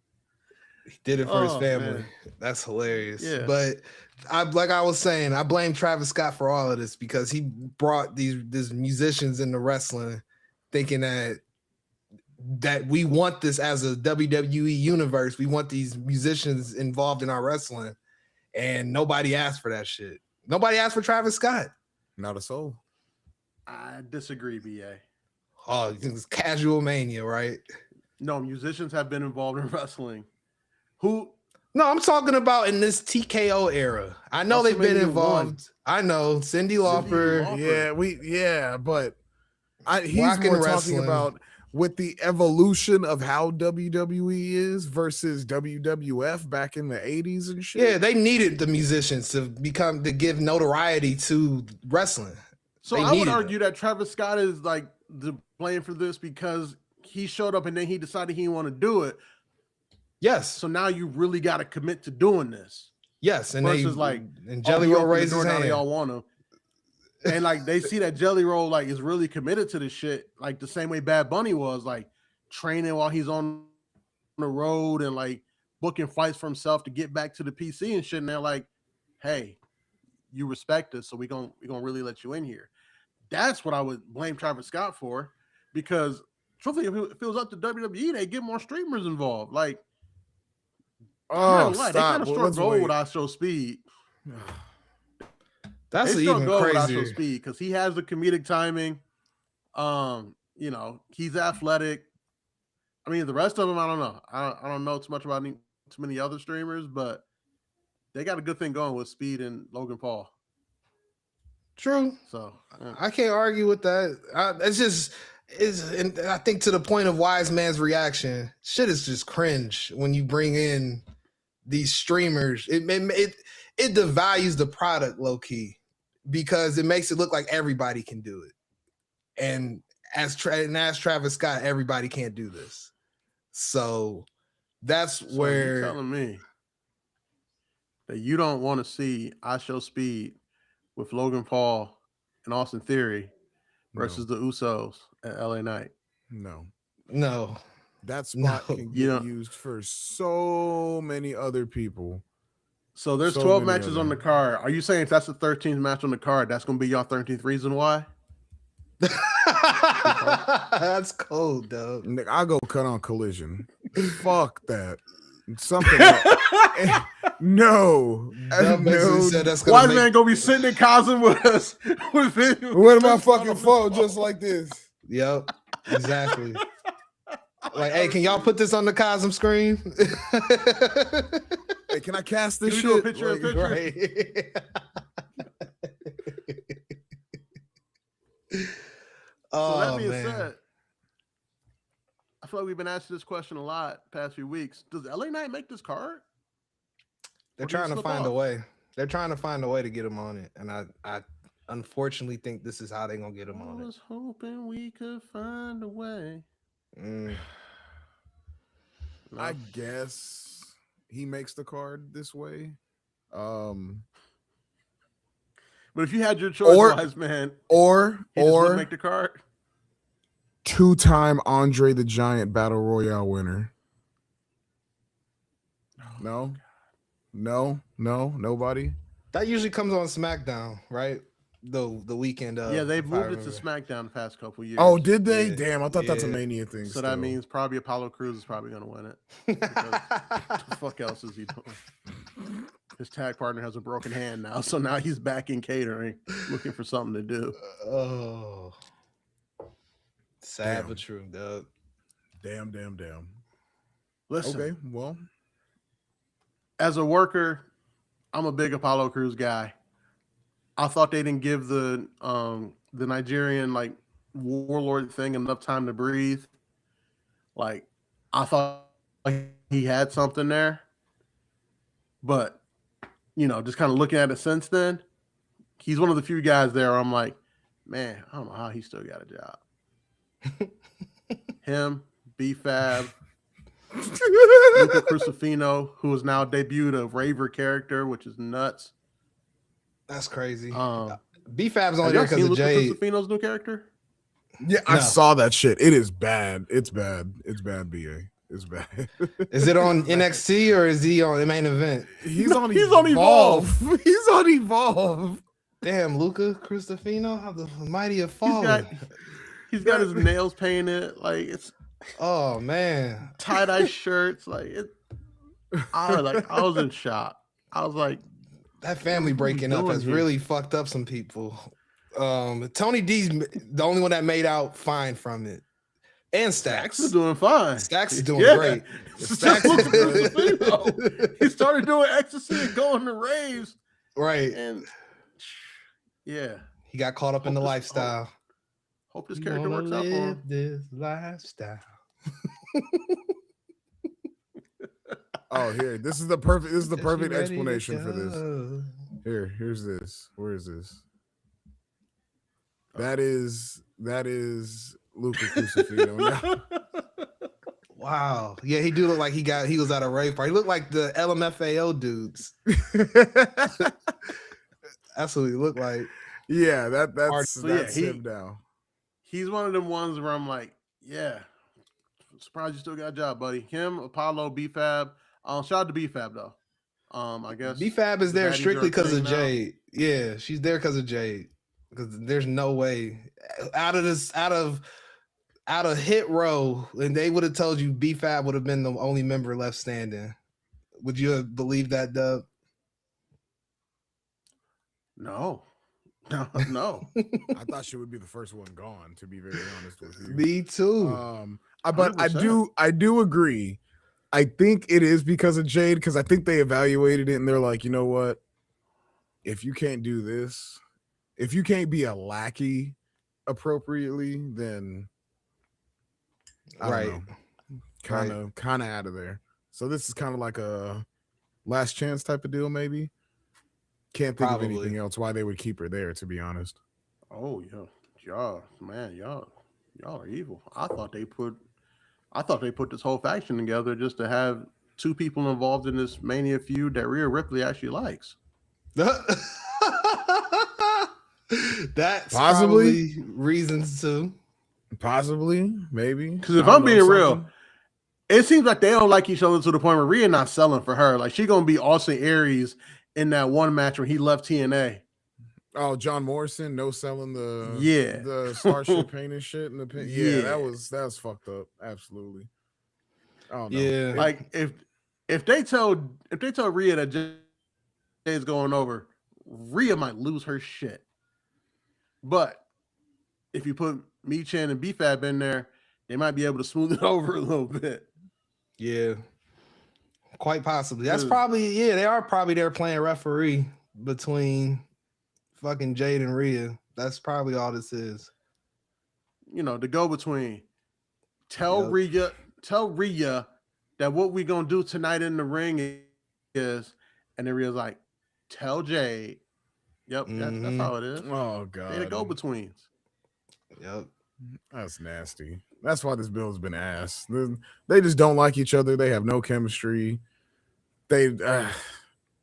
He did it for his Oh, family. man. That's hilarious. Yeah. But like I was saying, I blame Travis Scott for all of this because he brought these musicians into wrestling thinking that we want this as a WWE universe. We want these musicians involved in our wrestling. And nobody asked for that shit. Nobody asked for Travis Scott. Not a soul. I disagree, BA. Oh, it's casual mania, right? No, musicians have been involved in wrestling. Who? No, I'm talking about in this TKO era. I know they've been WrestleMania involved. I know Cyndi Lauper. But he's Rockin' more wrestling. talking about with the evolution of how WWE is versus WWF back in the 80s and shit. Yeah, they needed the musicians to give notoriety to wrestling. So They I would needed argue that Travis Scott is like the blame for this because he showed up and then he decided he didn't want to do it. Yes. So now you really got to commit to doing this. Yes. And versus like and Jelly Roll raised his now hand. they all want him. And like they see that Jelly Roll like is really committed to this shit, like the same way Bad Bunny was, like training while he's on the road and like booking flights for himself to get back to the PC and shit. And they're like, hey, you respect us, so we're gonna really let you in here. That's what I would blame Travis Scott for, because truthfully, if it was up to WWE, they get more streamers involved. Like, Oh, they kind stop. of Well, struck let's gold wait. with I Show Speed. That's They even struck gold with I Show crazier. Speed because he has the comedic timing. He's athletic. I mean, the rest of them, I don't know. I don't know too much about too many other streamers, but they got a good thing going with Speed and Logan Paul. True. So I can't argue with that. And I think to the point of Wise Man's reaction, shit is just cringe when you bring in these streamers. It devalues the product low key because it makes it look like everybody can do it. And as Travis Scott, everybody can't do this. So that's where you're telling me that you don't want to see I Show Speed with Logan Paul and Austin Theory versus the Usos at LA Knight. No. That spot can get used for so many other people. So there's 12 matches on the card. Are you saying if that's the 13th match on the card, that's going to be your 13th reason why? That's cold, dog. Nick, I'll go cut on Collision. Fuck that. something else. No. Dub basically No. said that's gonna Wise make man gonna be sitting in Cosm with us. With my fucking phone just like this. Yep, exactly. Like, hey, can y'all put this on the Cosm screen? Hey, can I cast this Can we do a shit? picture in picture? Right. So that Oh being man, said, I feel like we've been asking this question a lot past few weeks. Does LA Knight make this card? they're Or did it trying to slip find a off? way. They're trying to find a way to get him on it, and I unfortunately think this is how they're gonna get him I on it. was hoping we could find a way. Mm. No. I guess he makes the card this way. But if you had your choice, Wise man, or he just wouldn't make the card. 2-time Andre the Giant Battle Royale winner. No, nobody. That usually comes on SmackDown, right? The weekend of. Yeah, they've if I moved it to remember. SmackDown the past couple years. Oh, did they? Yeah, Damn, I thought that's a yeah. Mania thing. So that means probably Apollo Crews is probably going to win it. What the fuck else is he doing? His tag partner has a broken hand now, so now he's back in catering, looking for something to do. Oh, sad Damn. but true, Doug. Damn. Listen, Okay, well, as a worker, I'm a big Apollo Crews guy. I thought they didn't give the Nigerian like warlord thing enough time to breathe. Like, I thought he had something there, but just kind of looking at it since then, he's one of the few guys there where I'm like, man, I don't know how he still got a job. Him, B-Fab, Luca Crucifino, who has now debuted a Raver character, which is nuts. That's crazy. Have B-Fab's only you there ever because seen of Luca Jade. Crucifino's new character? yeah, I No. saw that shit. It is bad. It's bad. It's bad, BA. It's bad. Is it on NXT or is he on the main event? He's on Evolve. He's on Evolve. Damn, Luca Cristofino, how the mighty have fallen. He's got his nails painted, like it's Oh man, tie-dye shirts, like it. I was in shock. I was like, that family breaking up doing has here? really fucked up some people. Tony D's the only one that made out fine from it, and Stacks Stacks. is doing fine. Stacks is doing Yeah. great. Stacks is good. He started doing ecstasy and going to raves, Right. and yeah, He got caught up in the Hope this- lifestyle. hope this You character wanna works out for live him. this lifestyle. Oh, here. This is the perfect Is she perfect ready to explanation for this. go? Here's this. Where is this? That is Luca Crucifino. Now, Wow. Yeah, he do look like he was at a rave party. He looked like the LMFAO dudes. That's what he looked like. yeah, that's So, yeah, that's him now. He's one of them ones where I'm like, yeah, surprised you still got a job, buddy. Him, Apollo, B-Fab. Shout out to B-Fab though. I guess B-Fab is the there baddies strictly are a because thing of now. Jade. Yeah, she's there because of Jade. Because there's no way out of Hit Row, and they would have told you B-Fab would have been the only member left standing. Would you have believed that, Dub? No. I thought she would be the first one gone, to be very honest with you. Me too. But I 100%. do agree. I think it is because of Jade, because I think they evaluated it and they're like, you know what? If you can't do this, if you can't be a lackey appropriately, then I Right. don't know, kind of out of there. So this is kind of like a last chance type of deal, maybe. Can't think Probably. of anything else why they would keep her there, to be honest. Oh yeah, y'all are evil. I thought they put this whole faction together just to have two people involved in this Mania feud that Rhea Ripley actually likes. That's Possibly. probably reasons too. Possibly, maybe. Because if I don't I'm know, being real, something. it seems like they don't like each other to the point where Rhea not selling for her. Like she gonna be Austin Aries in that one match where he left TNA. Oh, John Morrison, no selling the Yeah. Starship paint and shit in the pin. Yeah, Yeah. that was fucked up. Absolutely. I don't know. Yeah. Like if if they tell Rhea that Jay's going over, Rhea might lose her shit. But if you put Michin and BFAB in there, they might be able to smooth it over a little bit. Yeah, quite possibly. That's probably they are probably there playing referee between fucking Jade and Rhea. That's probably all this is. You know, the go between. Tell Rhea that what we gonna do tonight in the ring is, and then Rhea's like, tell Jade. Yep, that's how it is. Oh god, they the go betweens. Yep, that's nasty. That's why this bill's been ass. They just don't like each other. They have no chemistry. And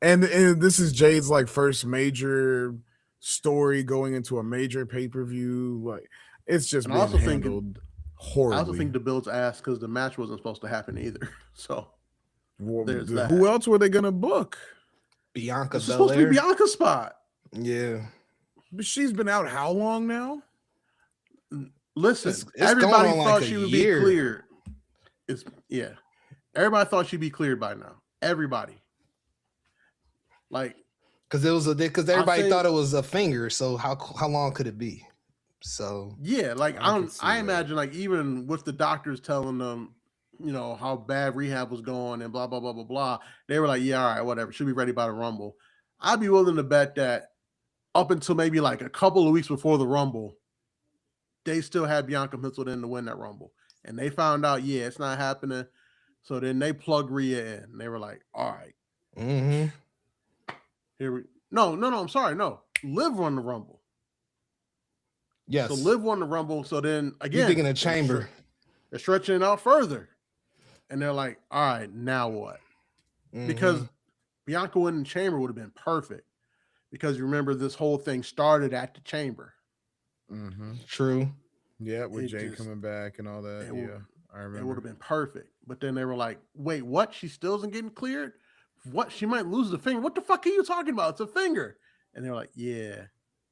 this is Jade's like first major story going into a major pay-per-view. Like it's just been handled horribly. I also think the bill's ass because the match wasn't supposed to happen either. So who else were they gonna book? Bianca It's supposed to be Bianca's spot. Yeah, but she's been out how long now? Listen, it's everybody thought like she would be cleared. Everybody thought she'd be cleared by now. Everybody, like, because everybody thought it was a finger. So how long could it be? So yeah, like I imagine like even with the doctors telling them, you know, how bad rehab was going and blah blah blah blah blah, they were like, yeah, all right, whatever, should be ready by the Rumble. I'd be willing to bet that up until maybe like a couple of weeks before the Rumble, they still had Bianca penciled in to win that Rumble. And they found out, yeah, it's not happening. So then they plugged Rhea in. They were like, all right. Mm-hmm. I'm sorry. No. Liv won the Rumble. Yes. So Liv won the Rumble. So then, again. You're thinking a chamber. They're stretching it out further. And they're like, all right, now what? Mm-hmm. Because Bianca winning the chamber would have been perfect. Because you remember, this whole thing started at the chamber. Mm-hmm. True. Yeah, with Jay coming back and all that. I remember. It would have been perfect. But then they were like, wait, what? She still isn't getting cleared? What? She might lose the finger. What the fuck are you talking about? It's a finger. And they're like, yeah,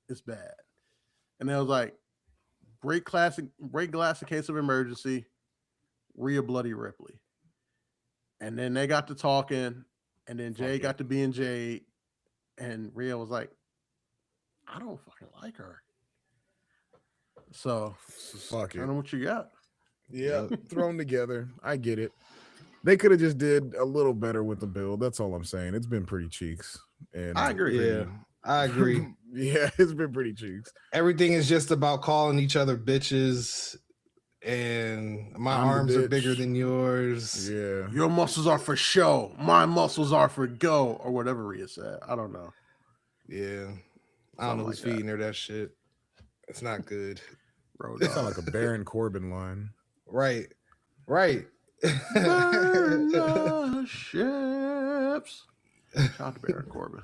it's bad. And I was like, break glass in case of emergency, Rhea Bloody Ripley. And then they got to talking, and then Jay got to being Jade, and Rhea was like, I don't fucking like her. So fuck it. I don't know what you got. Yeah, thrown together. I get it. They could have just did a little better with the build. That's all I'm saying. It's been pretty cheeks. And I agree. Yeah, I agree. Yeah, it's been pretty cheeks. Everything is just about calling each other bitches, and my arms are bigger than yours. Yeah. Your muscles are for show. My muscles are for go, or whatever Rhea said. I don't know. Yeah. I don't know who's feeding her that shit. It's not good. It sounds like a Baron Corbin line. Right. Burn the ships. Shout out to Baron Corbin.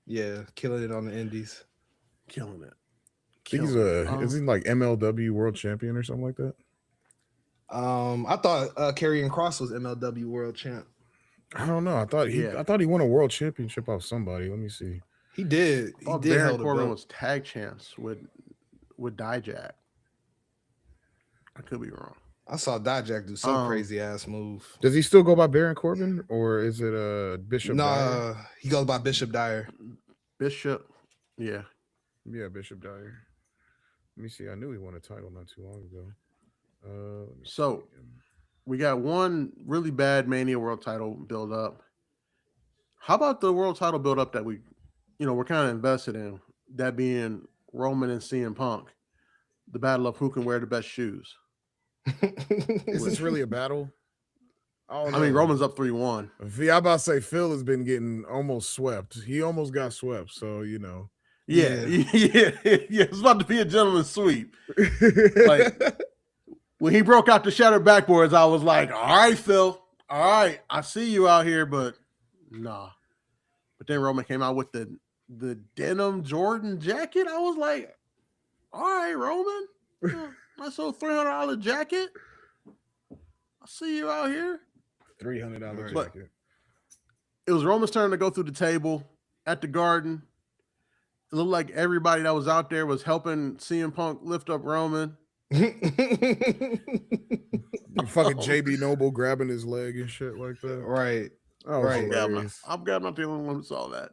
Yeah, killing it on the indies. Killing it. Is he like MLW world champion or something like that? I thought Karrion Kross was MLW world champ. I don't know. I thought he won a world championship off somebody. Let me see. He did. Baron Corbin was tag champs with Dijak. I could be wrong. I saw Dijak do some crazy ass move. Does he still go by Baron Corbin, or is it Bishop? No, he goes by Bishop Dyer. Bishop, yeah, Bishop Dyer. Let me see. I knew he won a title not too long ago. So we got one really bad Mania World Title build up. How about the World Title build up that we're kind of invested in? That being Roman and CM Punk, the battle of who can wear the best shoes. Is this really a battle? I mean, Roman's up 3-1. I'm about to say Phil has been getting almost swept. He almost got swept, so Yeah, it's about to be a gentleman's sweep. Like when he broke out the shattered backboards, I was like, all right, Phil. All right, I see you out here, but nah. But then Roman came out with the denim Jordan jacket. I was like, all right, Roman. Nice little $300 jacket. I see you out here. $300 but jacket. It was Roman's turn to go through the table at the Garden. It looked like everybody that was out there was helping CM Punk lift up Roman. Fucking JB Noble grabbing his leg and shit like that. Right. That was Right. hilarious. I'm glad I'm not the only one who saw that.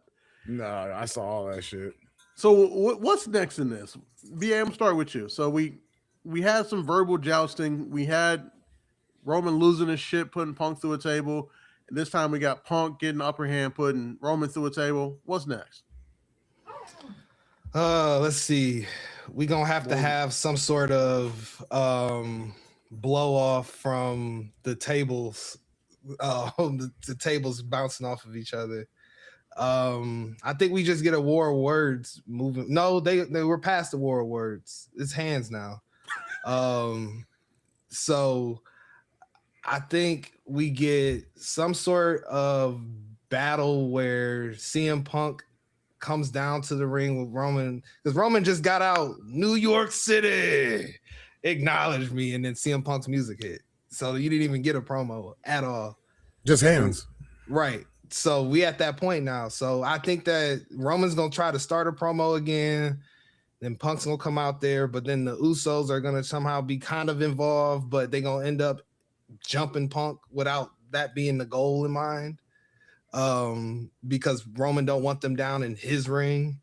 Nah, I saw all that shit. So what's next in this? BA, I'm start with you. So we had some verbal jousting. We had Roman losing his shit, putting Punk through a table. And this time we got Punk getting the upper hand, putting Roman through a table. What's next? Let's see. We gonna have to have some sort of blow off from the tables. The tables bouncing off of each other. I think we just get a war of words moving. No, they were past the war of words. It's hands now. So I think we get some sort of battle where CM Punk comes down to the ring with Roman, because Roman just got out New York City, acknowledged me, and then CM Punk's music hit. So you didn't even get a promo at all. Just hands. Right. So we at that point now. So I think that Roman's gonna try to start a promo again. Then Punk's gonna come out there, but then the Usos are gonna somehow be kind of involved, but they're gonna end up jumping Punk without that being the goal in mind. Because Roman don't want them down in his ring.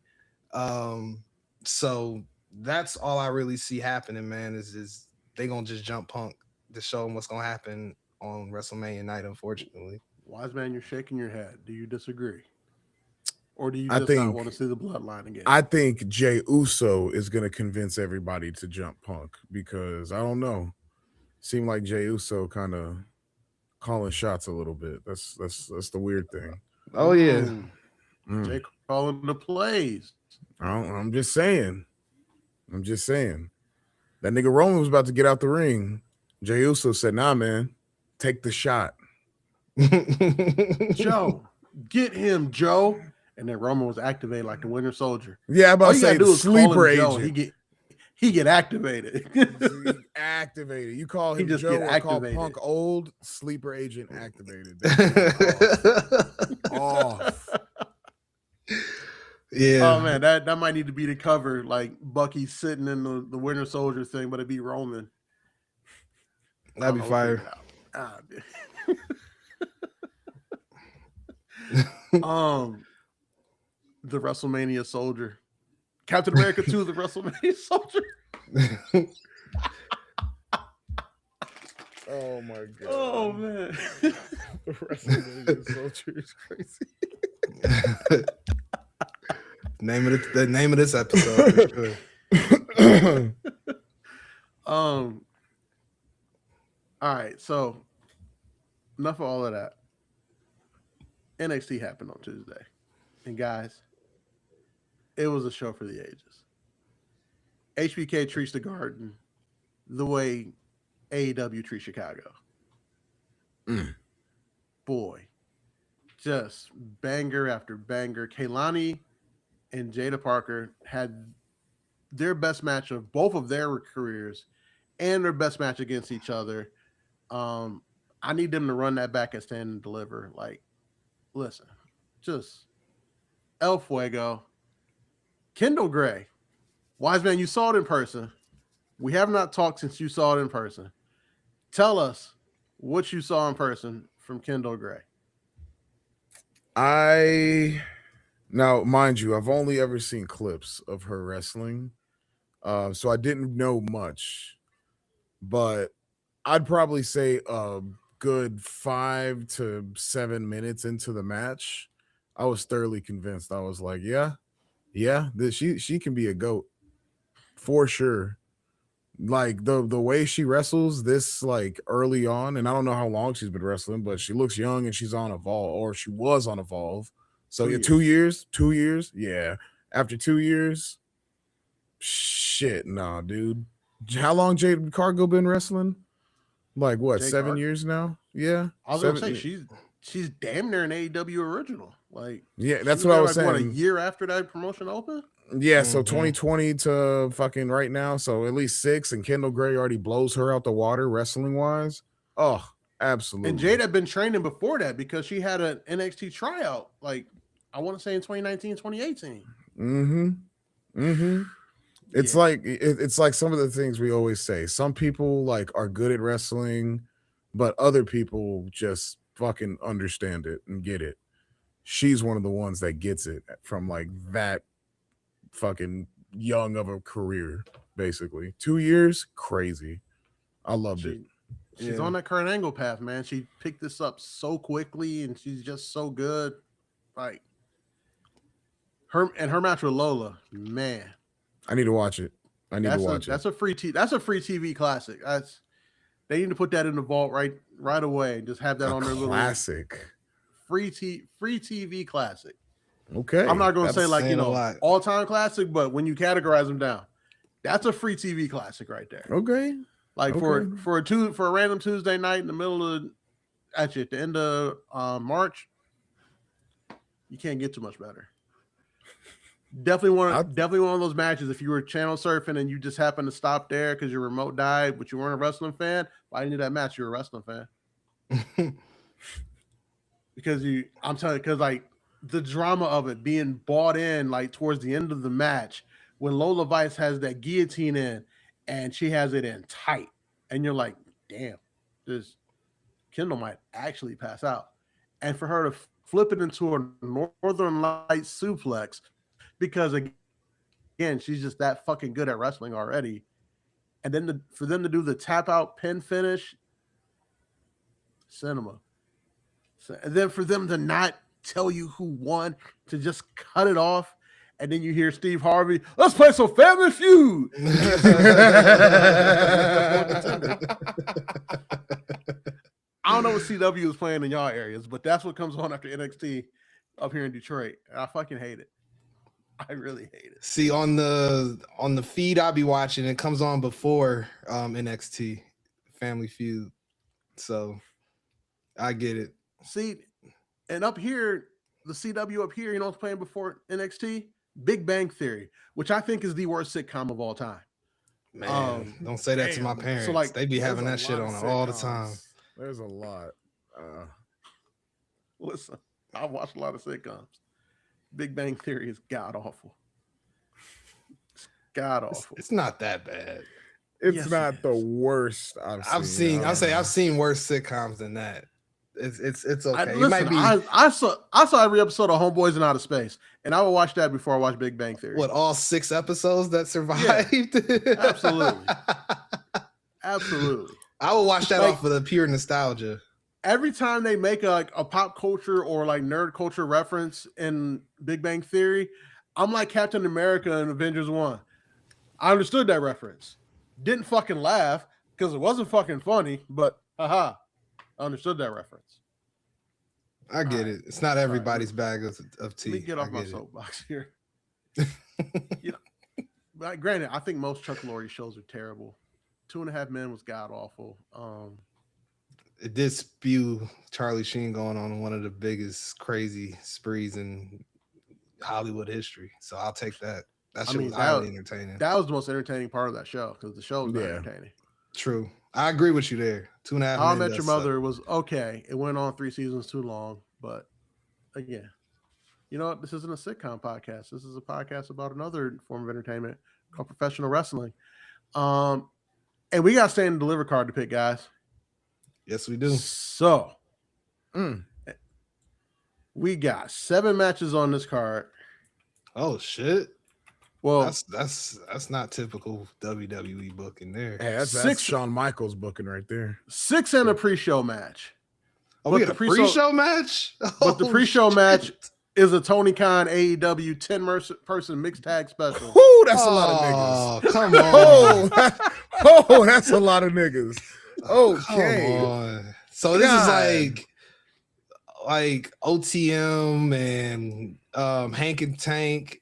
So that's all I really see happening, man, is they gonna just jump Punk to show him what's gonna happen on WrestleMania night, unfortunately. Wise man, you're shaking your head. Do you disagree? Or do you I just think- not want to see the bloodline again? I think Jey Uso is going to convince everybody to jump Punk because I don't know. Seemed like Jey Uso kind of calling shots a little bit. That's the weird thing. Oh yeah. Jay calling the plays. I'm just saying. That nigga Roman was about to get out the ring. Jey Uso said, "Nah, man, take the shot." Joe, get him, Joe. And then Roman was activated like the Winter Soldier. Yeah, I'm about All to you say gotta do the is call sleeper him Joe. agent. He get activated. Activated. You call He him just Joe get or call activated. Punk old, sleeper agent activated. Off. Yeah. Oh man, that might need to be the cover, like Bucky sitting in the Winter Soldier thing, but it'd be Roman. That'd be fire. The WrestleMania Soldier, Captain America 2, the WrestleMania Soldier. Oh my god. Oh man, The WrestleMania Soldier is crazy. The name of this episode. For sure. All right, so enough of all of that. NXT happened on Tuesday, and guys, it was a show for the ages. HBK treats the Garden the way AEW treats Chicago. Boy, just banger after banger. Kaylani and Jada Parker had their best match of both of their careers and their best match against each other. I need them to run that back and stand and deliver. Like, listen, just El Fuego. Kendall Gray. Wise man, you saw it in person. We have not talked since you saw it in person. Tell us what you saw in person from Kendall Gray. Now, mind you, I've only ever seen clips of her wrestling. So I didn't know much. But I'd probably say a good 5 to 7 minutes into the match, I was thoroughly convinced. I was like, yeah, she can be a GOAT for sure. Like the way she wrestles this like early on, and I don't know how long she's been wrestling, but she looks young and she's on Evolve, or she was on Evolve. So 2 years. 2 years, yeah. After 2 years, shit, nah, dude. How long Jade Cargill been wrestling? Like what, Jade 7 Cargill? years now? Yeah. I was gonna say she's damn near an AEW original. Like, Yeah, that's she what I there, was like, saying. What, a year after that promotion opened? Yeah, so 2020 to fucking right now, so at least 6, and Kendall Gray already blows her out the water wrestling wise. Oh, absolutely. And Jade had been training before that because she had an NXT tryout, like I want to say in 2019, 2018. It's like it's like some of the things we always say. Some people like are good at wrestling, but other people just fucking understand it and get it. She's one of the ones that gets it from like that fucking young of a career, basically. 2 years, crazy. I loved it. She's Yeah. on that Kurt Angle path, man. She picked this up so quickly, and she's just so good. Like her match with Lola, man. I need to watch it. That's a free TV classic. They need to put that in the vault right away and just have that on their little classic free TV classic. Okay, I'm not going to say like all time classic, but when you categorize them down, that's a free TV classic right there. Okay, like for a random Tuesday night in the middle of at the end of March, you can't get too much better. Definitely one of those matches. If you were channel surfing and you just happened to stop there because your remote died, but you weren't a wrestling fan, why didn't you do that match? You're a wrestling fan. Because like the drama of it being bought in like towards the end of the match when Lola Vice has that guillotine in and she has it in tight, and you're like, damn, this Kendall might actually pass out, and for her to flip it into a Northern Lights suplex. Because again, she's just that fucking good at wrestling already, and then for them to do the tap out pin finish, cinema. And then for them to not tell you who won, to just cut it off, and then you hear Steve Harvey, "Let's play some Family Feud." I don't know what CW is playing in y'all areas, but that's what comes on after NXT up here in Detroit. I fucking hate it. I really hate it. See, on the feed I'll be watching, it comes on before NXT Family Feud. So I get it. See, and up here, the CW up here, it's playing before NXT, Big Bang Theory, which I think is the worst sitcom of all time. Man, don't say that to my parents. So like, they be having that shit on all the time. There's a lot. Listen, I watched a lot of sitcoms. Big Bang Theory is god awful. It's god awful. It's not that bad. It's not the worst I've seen. I've seen worse sitcoms than that. It's okay. Listen, it might be. I saw every episode of Homeboys in Outer Space, and I would watch that before I watch Big Bang Theory. What, all 6 episodes that survived? Yeah, absolutely. Absolutely. I would watch that off of the pure nostalgia. Every time they make a pop culture or like nerd culture reference in Big Bang Theory, I'm like Captain America in Avengers 1. I understood that reference. Didn't fucking laugh because it wasn't fucking funny, but I understood that reference. I get it. It's not everybody's bag of tea. Let me get off my soapbox here. But granted, I think most Chuck Lorre shows are terrible. 2.5 Men was god awful. It did spew Charlie Sheen going on one of the biggest crazy sprees in Hollywood history. So I'll take that. That shit was highly entertaining. That was the most entertaining part of that show because the show was entertaining. True. I agree with you there. 2.5 Men. How I Met Your Mother was okay. It went on 3 seasons too long, but again, you know what? This isn't a sitcom podcast. This is a podcast about another form of entertainment called professional wrestling. And we got Stand and Deliver card to pick, guys. Yes, we do. So, we got 7 matches on this card. Oh shit! Well, that's not typical WWE booking there. Hey, that's Shawn Michaels booking right there. 6 and a pre-show match. Oh, we got a pre-show match. But the pre-show match is a Tony Khan AEW 10-person mixed tag special. Ooh, that's a lot of niggas. Come on. That's a lot of niggas. Okay. So this is like OTM and Hank and Tank,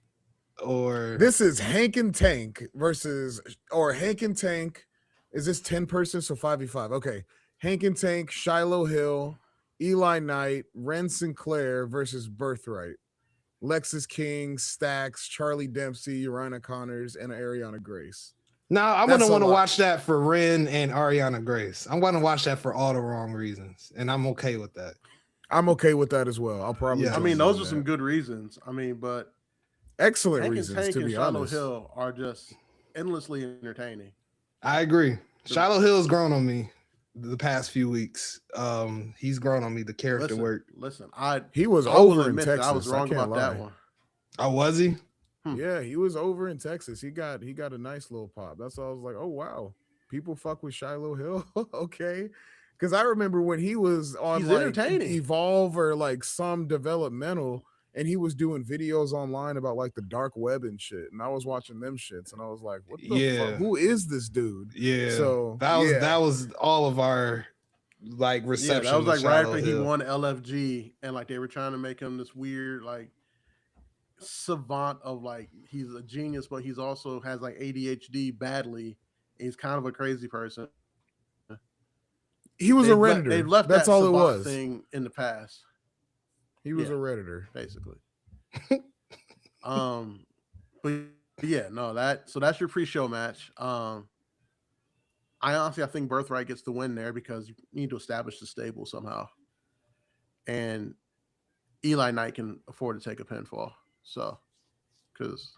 or this is Hank and Tank versus Hank and Tank. Is this 10-person? So 5v5. Okay. Hank and Tank, Shiloh Hill, Eli Knight, Ren Sinclair versus Birthright. Lexus King, Stax, Charlie Dempsey, Rhina Connors, and Ariana Grace. No, I'm going to want to watch that for Ren and Ariana Grace. I'm going to watch that for all the wrong reasons, and I'm okay with that. I'm okay with that as well. I'll probably. Yeah. I mean, those are some good reasons. I mean, but excellent Hank reasons, and Tank to be and honest. Shiloh Hill are just endlessly entertaining. I agree. Shiloh Hill's grown on me. the past few weeks. He's grown on me. The character work. Listen, He was I will over in admit that I was Texas. wrong can't about that lie. one. Oh, was he? Yeah, he was over in Texas. He got a nice little pop. That's all I was like, oh wow, people fuck with Shiloh Hill. Okay. Because I remember when he was on He's like entertaining. Evolve or like some developmental, and he was doing videos online about like the dark web and shit. And I was watching them shits, and I was like, what the fuck? Who is this dude? Yeah. So that was all of our like reception. Yeah, that was like right after he Hill. won LFG, and like they were trying to make him this weird like savant of like he's a genius, but he's also has like ADHD badly. He's kind of a crazy person. He was a Redditor. They've left That's that all it savant was. thing in the past. He was a Redditor, basically. But yeah, no, so that's your pre-show match. I think Birthright gets the win there because you need to establish the stable somehow. And Eli Knight can afford to take a pinfall. So, because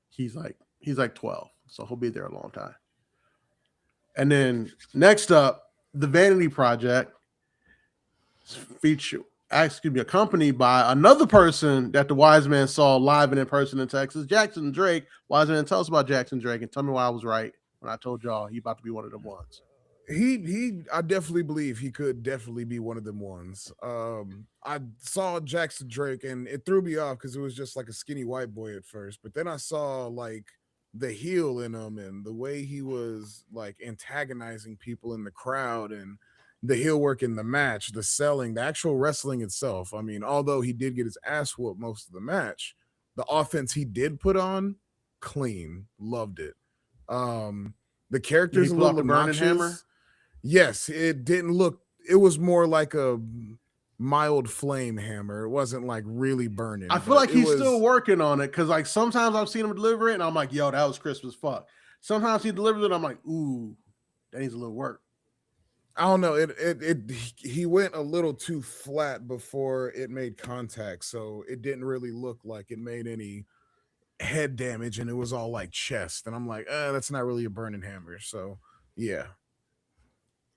he's like 12, so he'll be there a long time. And then next up, the Vanity Project accompanied by another person that the Wise Man saw live and in person in Texas, Jackson Drake. Wise Man, tell us about Jackson Drake and tell me why I was right when I told y'all he about to be one of them ones. I definitely believe he could definitely be one of them ones. I saw Jackson Drake and it threw me off because it was just like a skinny white boy at first, but then I saw like the heel in him and the way he was like antagonizing people in the crowd and the heel work in the match, the selling, the actual wrestling itself. I mean, although he did get his ass whooped most of the match, the offense he did put on, clean, loved it. The character's a little obnoxious. Hammer? Yes, it didn't look. It was more like a mild flame hammer. It wasn't like really burning. I feel like he's still working on it because like sometimes I've seen him deliver it and I'm like, yo, that was crisp as fuck. Sometimes he delivers it, I'm like, ooh, that needs a little work. I don't know. He went a little too flat before it made contact, so it didn't really look like it made any head damage, and it was all like chest. And I'm like, that's not really a burning hammer. So yeah.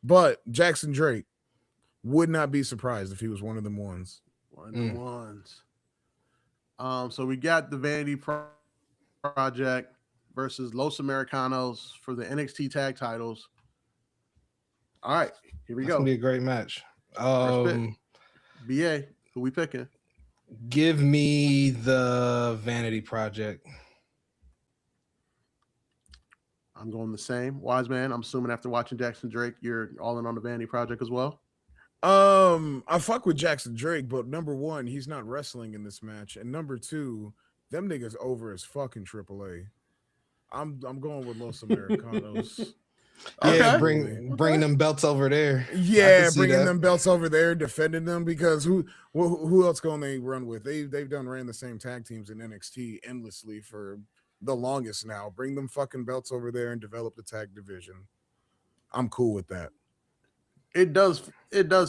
But Jackson Drake would not be surprised if he was one of them ones. One of them ones. So we got the Vanity Project versus Los Americanos for the NXT tag titles. All right, here we go. It's gonna be a great match. BA, who we picking? Give me the Vanity Project. I'm going the same. Wise Man, I'm assuming after watching Jackson Drake, you're all in on the Vanity Project as well? I fuck with Jackson Drake, but number one, he's not wrestling in this match. And number two, them niggas over as fucking AAA. I'm going with Los Americanos. Yeah, bringing them belts over there. Yeah, bringing them belts over there, defending them, because who else going they run with? They've done ran the same tag teams in NXT endlessly for the longest now. Bring them fucking belts over there and develop the tag division. I'm cool with that. It does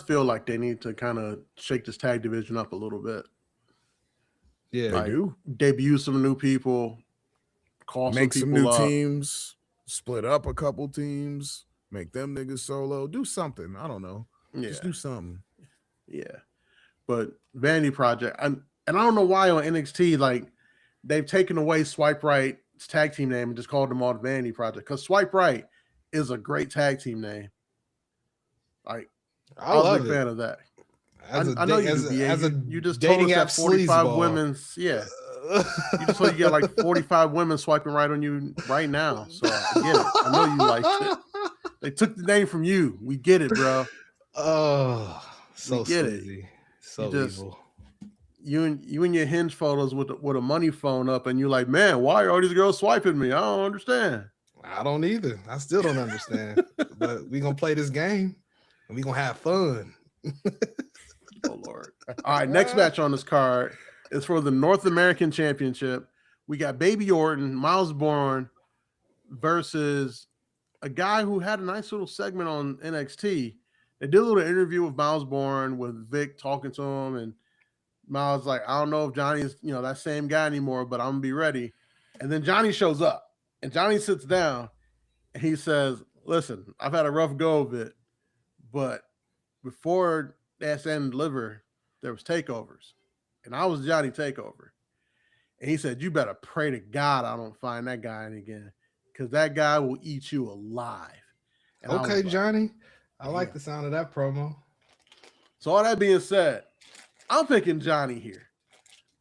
feel like they need to kind of shake this tag division up a little bit. Yeah, they do. Debut some new people, make some new teams. Split up a couple teams, make them niggas solo, do something. I don't know. Yeah. Just do something. Yeah. But Vanity Project, and I don't know why on NXT, like, they've taken away Swipe Right's tag team name and just called them all the Vanity Project. Because Swipe Right is a great tag team name. Like, I was a big fan of that. I know you do, BA. You just told us that 45 women's, yeah. You just told you got like 45 women swiping right on you right now. So I get it. I know you liked it. They took the name from you. We get it, bro. Oh, so sleazy. So evil. You and your Hinge photos with a money phone up, and you're like, man, why are all these girls swiping me? I don't understand. I don't either. I still don't understand. But we're gonna play this game and we're gonna have fun. Oh Lord. All right, next match on this card is for the North American Championship. We got Baby Orton, Miles Bourne versus a guy who had a nice little segment on NXT. They did a little interview with Miles Bourne with Vic talking to him, and Miles like, I don't know if Johnny's, that same guy anymore, but I'm gonna be ready. And then Johnny shows up, and Johnny sits down, and he says, listen, I've had a rough go of it, But before SN Liver, there was takeovers, and I was Johnny Takeover. And he said, "You better pray to God I don't find that guy again, because that guy will eat you alive." And I Okay, was like, Johnny. I like "Damn." the sound of that promo. So all that being said, I'm picking Johnny here.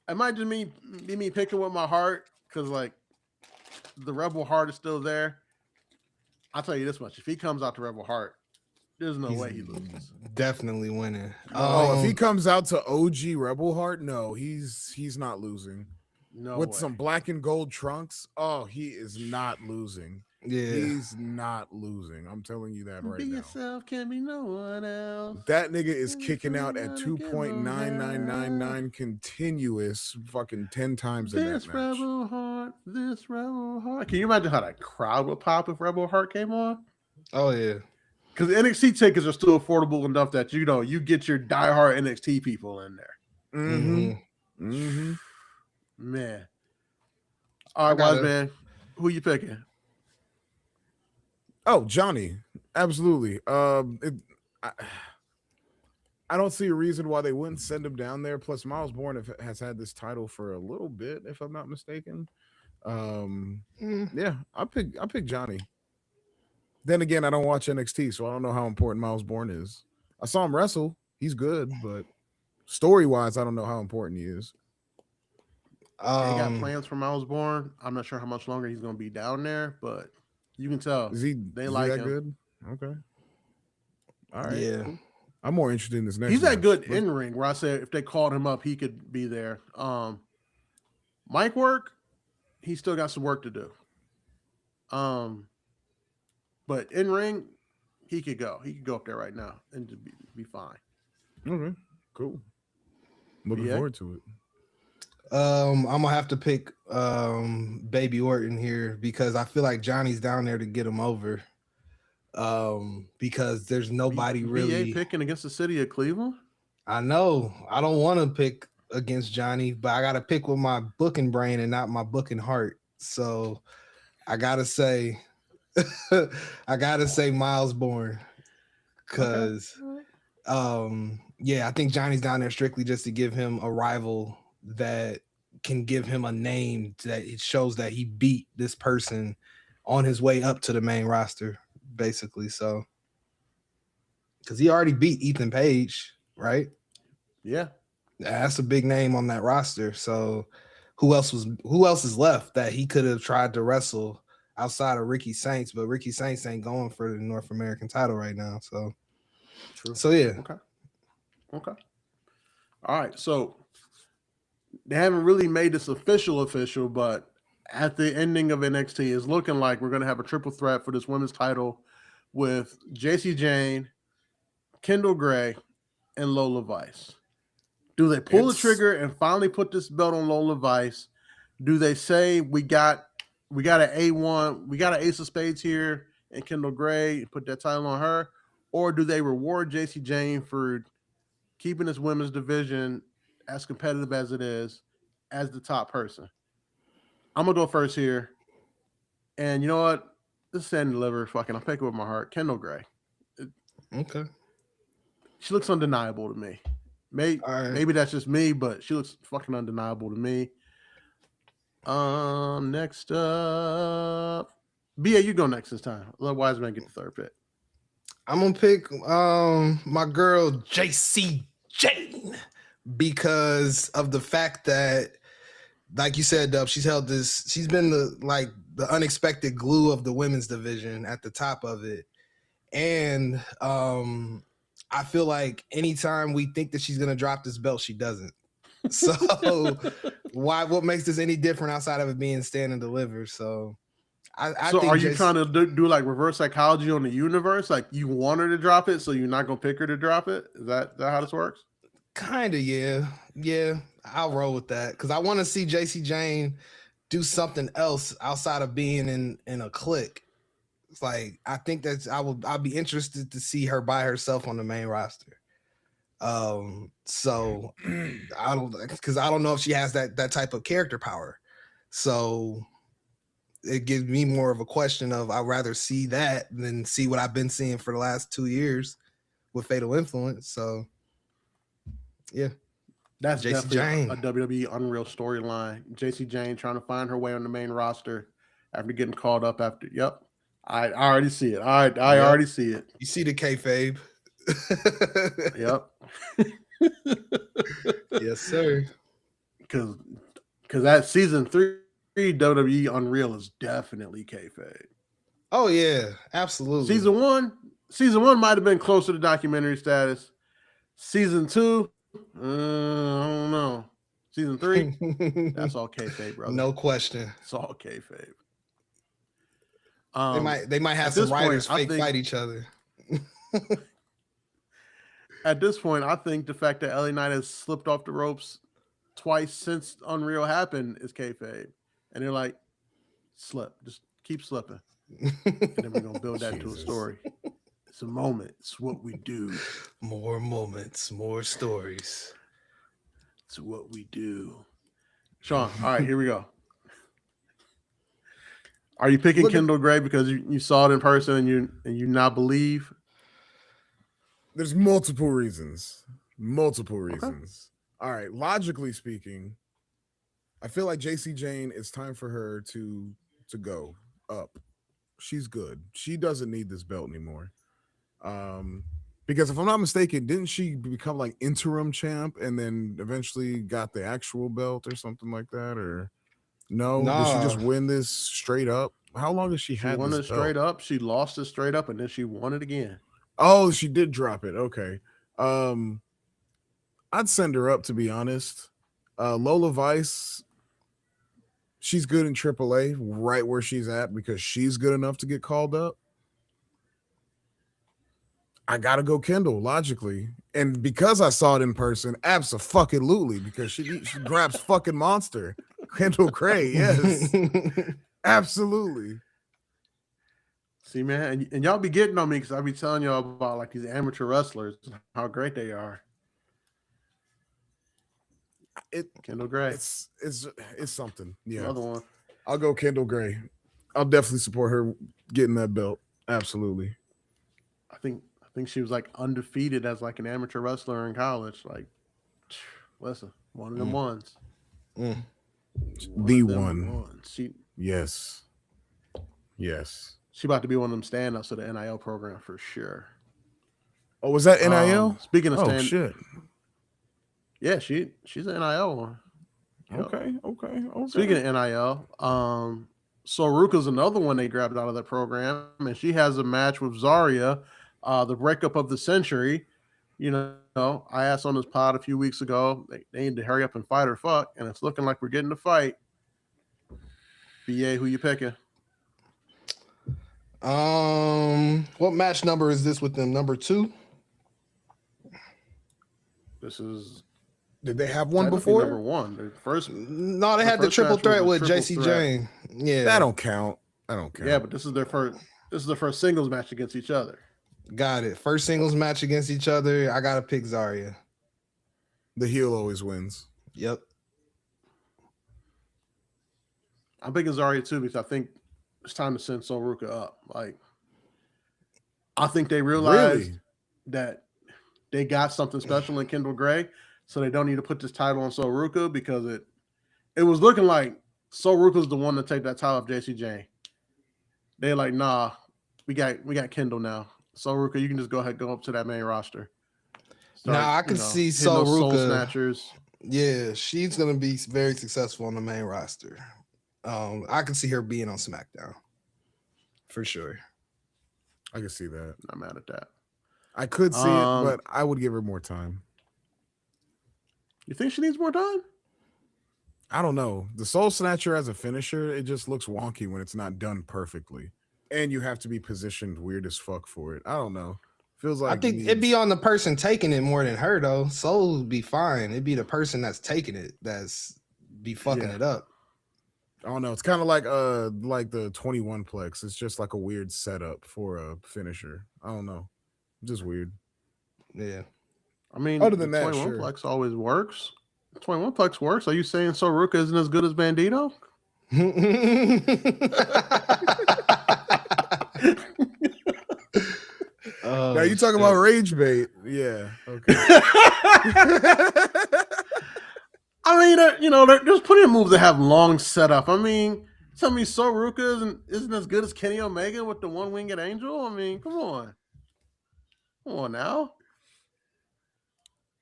It might just be me picking with my heart, because like the Rebel Heart is still there. I'll tell you this much: if he comes out to Rebel Heart, there's no He's way he loses. definitely winning. Oh, if he comes out to OG Rebel Heart, no, he's not losing. No With way. some black and gold trunks, oh, he is not losing. Yeah. He's not losing. I'm telling you that right Be now. yourself, can be no one else. That nigga is Can be kicking out at somebody give 2.9999 continuous fucking 10 times in that This match. Rebel Heart, this Rebel Heart. Can you imagine how that crowd would pop if Rebel Heart came on? Oh yeah. Because NXT tickets are still affordable enough that you get your diehard NXT people in there. Mm-hmm. Mm-hmm. Man. All right, wise man. Who you picking? Oh, Johnny. Absolutely. I don't see a reason why they wouldn't send him down there. Plus, Miles Bourne has had this title for a little bit, if I'm not mistaken. Yeah, I pick Johnny. Then again, I don't watch NXT, so I don't know how important Miles Bourne is. I saw him wrestle; he's good, but story-wise, I don't know how important he is. They got plans for Miles Bourne. I'm not sure how much longer he's going to be down there, but you can tell Is he like that him. good? Okay, all right. Yeah. Cool. I'm more interested in this next. He's that match. good in ring. Where I said if they called him up, he could be there. Mic work, he still got some work to do. But in ring, he could go. He could go up there right now and just be fine. Okay, cool. Looking forward to it. I'm gonna have to pick Baby Orton here because I feel like Johnny's down there to get him over. Because there's nobody really picking against the city of Cleveland. I know. I don't want to pick against Johnny, but I gotta pick with my booking brain and not my booking heart. So I gotta say Miles Bourne. Cause I think Johnny's down there strictly just to give him a rival that can give him a name that it shows that he beat this person on his way up to the main roster, basically. So because he already beat Ethan Page, right? Yeah, that's a big name on that roster. So who else is left that he could have tried to wrestle outside of Ricky Saints? But Ricky Saints ain't going for the North American title right now. So true. So yeah. Okay. All right. So they haven't really made this official, but at the ending of NXT, it's looking like we're going to have a triple threat for this women's title with JC Jane, Kendall Gray, and Lola Vice. Do they pull the trigger and finally put this belt on Lola Vice? Do they say we got an A1, we got an ace of spades here and Kendall Gray, put that title on her? Or do they reward JC Jane for keeping this women's division as competitive as it is as the top person? I'm going to go first here. And you know what? This is Sandy Liver. Fucking, I'll pick it with my heart. Kendall Gray. Okay. She looks undeniable to me. Maybe that's just me, but she looks fucking undeniable to me. Next up, BA, you go next this time. Let Wiseman get the third pick. I'm gonna pick my girl JC Jane because of the fact that, like you said, Dub, she's been the unexpected glue of the women's division at the top of it. And I feel like anytime we think that she's gonna drop this belt, she doesn't. So what makes this any different outside of it being stand and deliver? So I think are you trying to do like reverse psychology on the universe? Like you want her to drop it, so you're not gonna pick her to drop it? Is that how this works? Kinda, yeah. I'll roll with that because I want to see JC Jane do something else outside of being in a clique. It's like I think I'll be interested to see her by herself on the main roster. So I don't know if she has that type of character power. So it gives me more of a question of I'd rather see that than see what I've been seeing for the last 2 years with Fatal Influence. So yeah, That's JC definitely Jane. a WWE Unreal storyline. JC Jane trying to find her way on the main roster after getting called up after. Yep. I already see it. I Yep. already see it. You see the kayfabe. Yep. Yes, sir. Because that season 3 WWE Unreal is definitely kayfabe. Oh yeah, absolutely. Season one might have been closer to documentary status. Season 2, I don't know. Season 3, that's all kayfabe, brother. No question. It's all kayfabe. They might have some writers fake fight each other. At this point, I think the fact that LA Knight has slipped off the ropes twice since Unreal happened is kayfabe, and they're like, slip, just keep slipping, and then we're gonna build that to a story. It's a moment. It's what we do. More moments, more stories. It's what we do. Sean, all right, here we go. Are you picking Kendall Gray because you saw it in person and you now believe? There's multiple reasons. Okay. All right, logically speaking, I feel like JC Jane, it's time for her to go up. She's good. She doesn't need this belt anymore. Because if I'm not mistaken, didn't she become like interim champ and then eventually got the actual belt or something like that? Or no? Did she just win this straight up? How long has she had this belt? She won it straight up. She lost it straight up, and then she won it again. Oh, she did drop it. Okay. I'd send her up, to be honest. Lola Vice, she's good in AAA, right where she's at, because she's good enough to get called up. I gotta go Kendall, logically. And because I saw it in person, abso-fucking-lutely, because she grabs fucking monster. Kendall Gray, yes. Absolutely. See, man, and y'all be getting on me because I be telling y'all about like these amateur wrestlers, how great they are. Kendall Gray. It's something. Yeah. Another one. I'll go Kendall Gray. I'll definitely support her getting that belt. Absolutely. I think she was like undefeated as like an amateur wrestler in college. Like, listen, one of them ones. The one. Yes. She about to be one of them stand-ups to the NIL program for sure. Oh, was that NIL? Speaking of stand, shit. Yeah, she's an NIL one. Okay. Speaking of NIL, Soruka's another one they grabbed out of that program, and she has a match with Zarya, the breakup of the century. You know, I asked on this pod a few weeks ago, they need to hurry up and fight or fuck, and it's looking like we're getting the fight. BA, who you picking? What match number is this with them? Number 2? This is. Did they have one before? Number 1. The first. No, they had the triple threat with JC Jane. Yeah, that don't count. Yeah, but this is their first. This is their first singles match against each other. Got it. First singles match against each other. I gotta pick Zarya. The heel always wins. Yep. I'm picking Zarya too because I think it's time to send Soruka up. Like, I think they realized that they got something special in Kendall Gray, so they don't need to put this title on Soruka because it was looking like Soruka's the one to take that title of JC Jane. They're like, nah, we got Kendall now. Soruka, you can just go up to that main roster. I can see Soruka. Soul Snatchers. Yeah, she's gonna be very successful on the main roster. I can see her being on SmackDown for sure. I can see that. Not mad at that. I could see it, but I would give her more time. You think she needs more time? I don't know. The Soul Snatcher as a finisher, it just looks wonky when it's not done perfectly. And you have to be positioned weird as fuck for it. I don't know. Feels like I think it'd be on the person taking it more than her though. Soul would be fine. It'd be the person that's taking it that's be fucking it up. I don't know. It's kind of like the 21 plex. It's just like a weird setup for a finisher. I don't know. Just weird. Yeah. I mean, other than that, 21 sure. plex always works. 21 plex works. Are you saying Soruka isn't as good as Bandito? Oh, Now you talking about rage bait? Yeah. Okay. I mean, there's plenty of moves that have long setup. I mean, tell me Soruka isn't as good as Kenny Omega with the one-winged angel? I mean, come on. Come on now.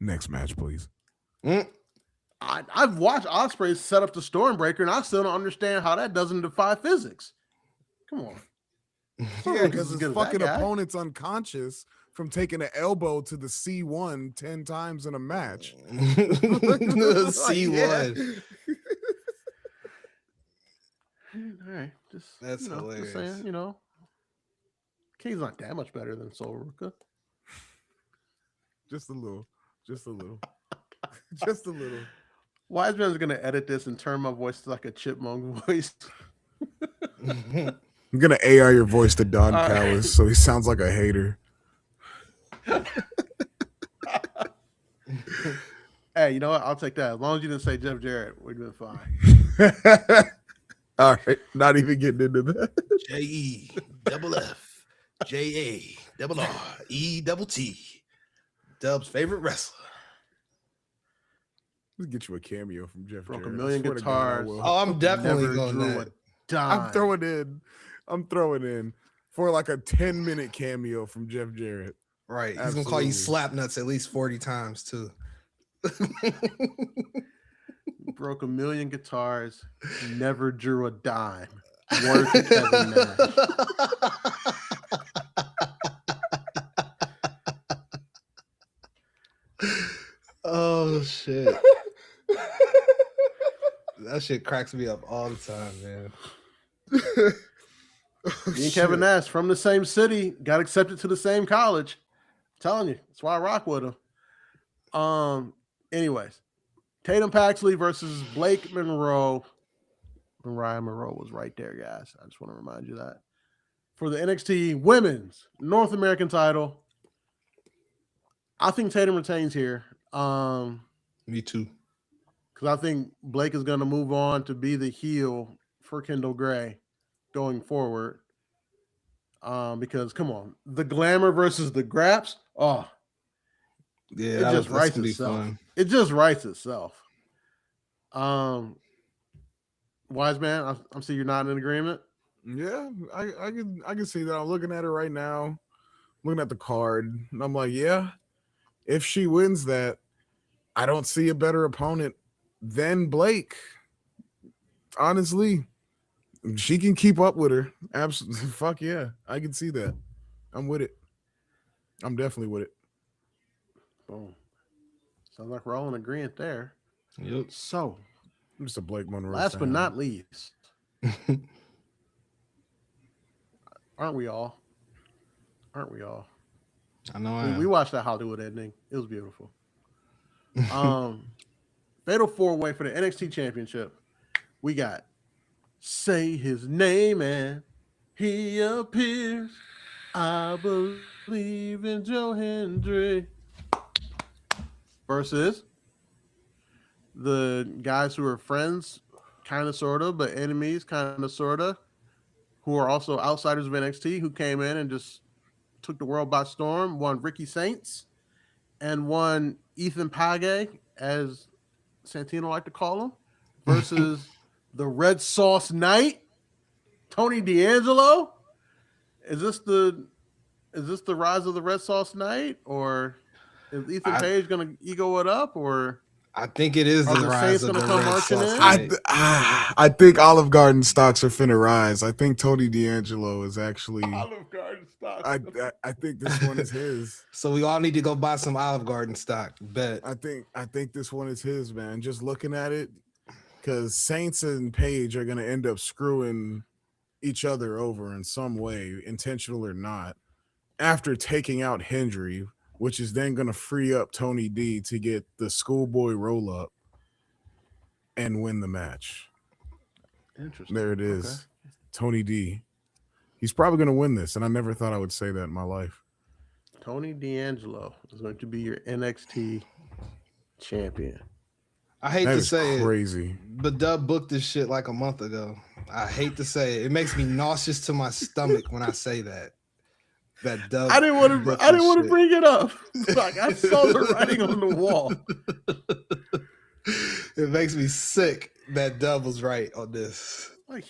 Next match, please. I've watched Ospreay set up the Stormbreaker, and I still don't understand how that doesn't defy physics. Come on. Yeah, because his fucking opponent's unconscious from taking an elbow to the C1 10 times in a match. C1. All right. That's hilarious. Just saying, King's not that much better than Soruka. Just a little. Just a little. Just a little. Wiseman's going to edit this and turn my voice to like a chipmunk voice. I'm going to AI your voice to Don Callis so he sounds like a hater. Hey, you know what? I'll take that. As long as you didn't say Jeff Jarrett, we've been fine. All right. Not even getting into that. JEFFJARRET. Dub's favorite wrestler. Let's get you a cameo from Jeff Broke Jarrett. a million guitars. Oh, I'm definitely going to that. I'm throwing in for like a 10-minute cameo from Jeff Jarrett. Right. He's going to call you slap nuts at least 40 times too. Broke a million guitars, never drew a dime. Word to Kevin Nash. Oh shit. That shit cracks me up all the time, man. Me and Kevin Nash from the same city, got accepted to the same college. I'm telling you, that's why I rock with him. Anyways, Tatum Paxley versus Blake Monroe. Ryan Monroe was right there, guys. I just want to remind you that. For the NXT Women's North American title, I think Tatum retains here. Me too. Because I think Blake is going to move on to be the heel for Kendall Gray going forward. Because, come on, the glamour versus the graps. Oh, yeah, it just writes itself. Fun. It just writes itself. Wise man, I'm seeing you're not in agreement. Yeah, I can see that. I'm looking at it right now, looking at the card, and I'm like, yeah, if she wins that, I don't see a better opponent than Blake. Honestly, she can keep up with her. Absolutely, fuck yeah, I can see that. I'm with it. I'm definitely with it. Boom. Sounds like we're all in agreement there. Yep. So, Mr. Blake Monroe. Last but not least, aren't we all? Aren't we all? I know. We watched that Hollywood ending. It was beautiful. Fatal 4-way for the NXT Championship. We got Say His Name and He Appears. I believe in Joe Hendry. Versus the guys who are friends, kind of, sort of, but enemies, kind of, sort of, who are also outsiders of NXT, who came in and just took the world by storm. One Ricky Saints and one Ethan Page, as Santino liked to call him, versus the Red Sauce Knight, Tony D'Angelo. Is this the rise of the Red Sauce Knight, or is Ethan Page going to ego it up, or? I think it is the rise of the Red Sauce Knight. I think Olive Garden stocks are finna rise. I think Tony D'Angelo is actually Olive Garden stock. I think this one is his. So we all need to go buy some Olive Garden stock. Bet. I think this one is his, man. Just looking at it, because Saints and Page are gonna end up screwing each other over in some way, intentional or not, after taking out Hendry, which is then going to free up Tony D to get the schoolboy roll up and win the match. Interesting. There it is. Okay. Tony D. He's probably going to win this, and I never thought I would say that in my life. Tony D'Angelo is going to be your NXT champion. I hate to say crazy. It, but Dub booked this shit like a month ago. I hate to say it. It makes me nauseous to my stomach when I say that. That dub. I didn't want to bring it up. Like I saw the writing on the wall. It makes me sick that Dub was right on this. Like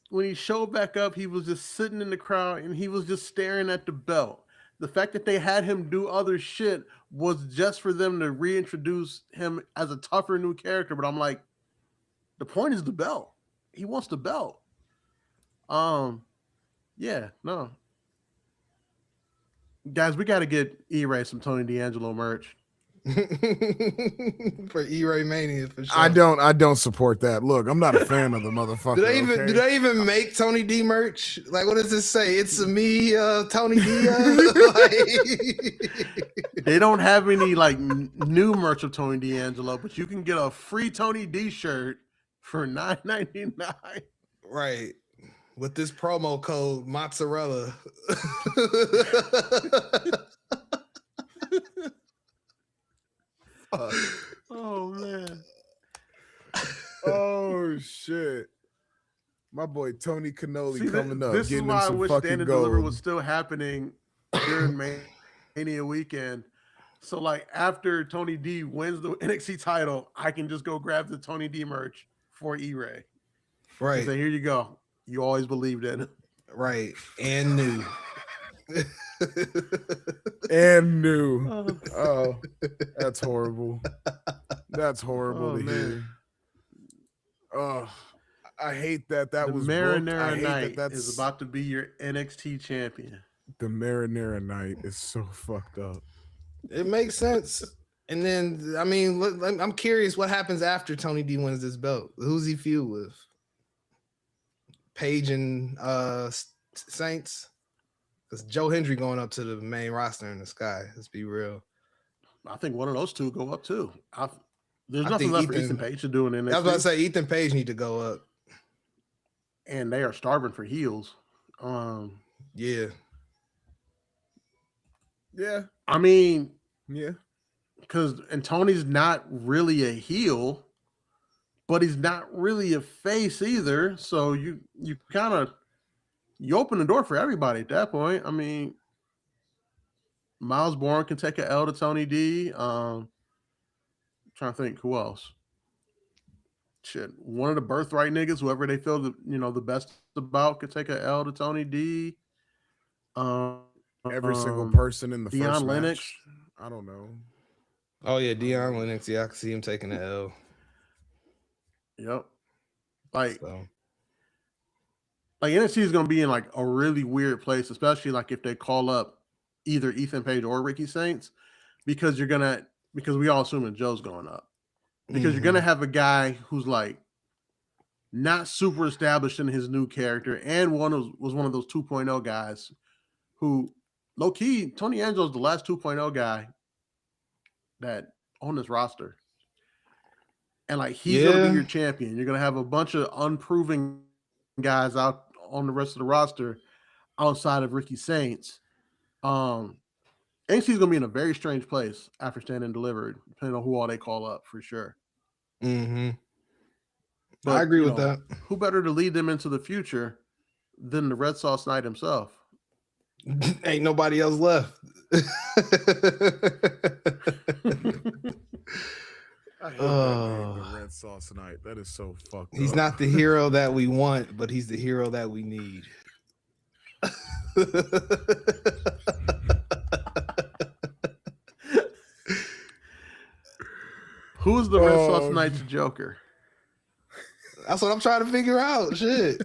when he showed back up, he was just sitting in the crowd and he was just staring at the belt. The fact that they had him do other shit was just for them to reintroduce him as a tougher new character. But I'm like, the point is the belt. He wants the belt. Yeah, no. Guys, we got to get E-Ray some Tony D'Angelo merch. For E-Ray Mania, for sure. I don't support that. Look, I'm not a fan of the motherfucker. Do they even make Tony D merch? Like, what does this say? It's me, Tony D. They don't have any like new merch of Tony D'Angelo, but you can get a free Tony D shirt for $9.99. Right. With this promo code mozzarella. Oh man. Oh shit. My boy Tony Cannoli coming up. This is why I wish Stand and Deliver was still happening during Mania weekend. So like after Tony D wins the NXT title, I can just go grab the Tony D merch for E-Ray. Right. So here you go. You always believed in it. Right. And new. And new. Oh, that's horrible. That's horrible to hear. Oh, I hate that was Marinara Night is about to be your NXT champion. The Marinara Night is so fucked up. It makes sense. And then, I mean, I'm curious what happens after Tony D wins this belt. Who's he feud with? Paige and Saints? Because Joe Hendry going up to the main roster in the sky. Let's be real. I think one of those two go up too. There's nothing left for Ethan Page to do in NXT. I was about to say Ethan Page need to go up. And they are starving for heels. Yeah. Yeah. I mean, yeah. Because Tony's not really a heel, but he's not really a face either. So you kind of open the door for everybody at that point. I mean, Miles Bourne can take an L to Tony D. Trying to think who else. Shit, one of the birthright niggas, whoever they feel the best about, could take an L to Tony D. Every single person in the Dion first Lennox. match. I don't know. Oh yeah, Dion Lennox. Yeah, I can see him taking the L. Yep. Like NXT is going to be in like a really weird place, especially like if they call up either Ethan Page or Ricky Saints, because we all assume that Joe's going up. Because you're going to have a guy who's like not super established in his new character and was one of those 2.0 guys who, low key, Tony Angelo's the last 2.0 guy that on this roster. And like he's going to be your champion. You're going to have a bunch of unproven guys out on the rest of the roster outside of Ricky Saints. NXT is going to be in a very strange place after Stand and Delivered, depending on who all they call up for sure. Mm-hmm. But, I agree with that. Who better to lead them into the future than the Red Sauce Knight himself? Ain't nobody else left. I hate that name, the Red Sauce Knight. That is so fucked He's up. not the hero that we want, but he's the hero that we need. Who's the Red Sauce Knight's Joker? That's what I'm trying to figure out. Shit.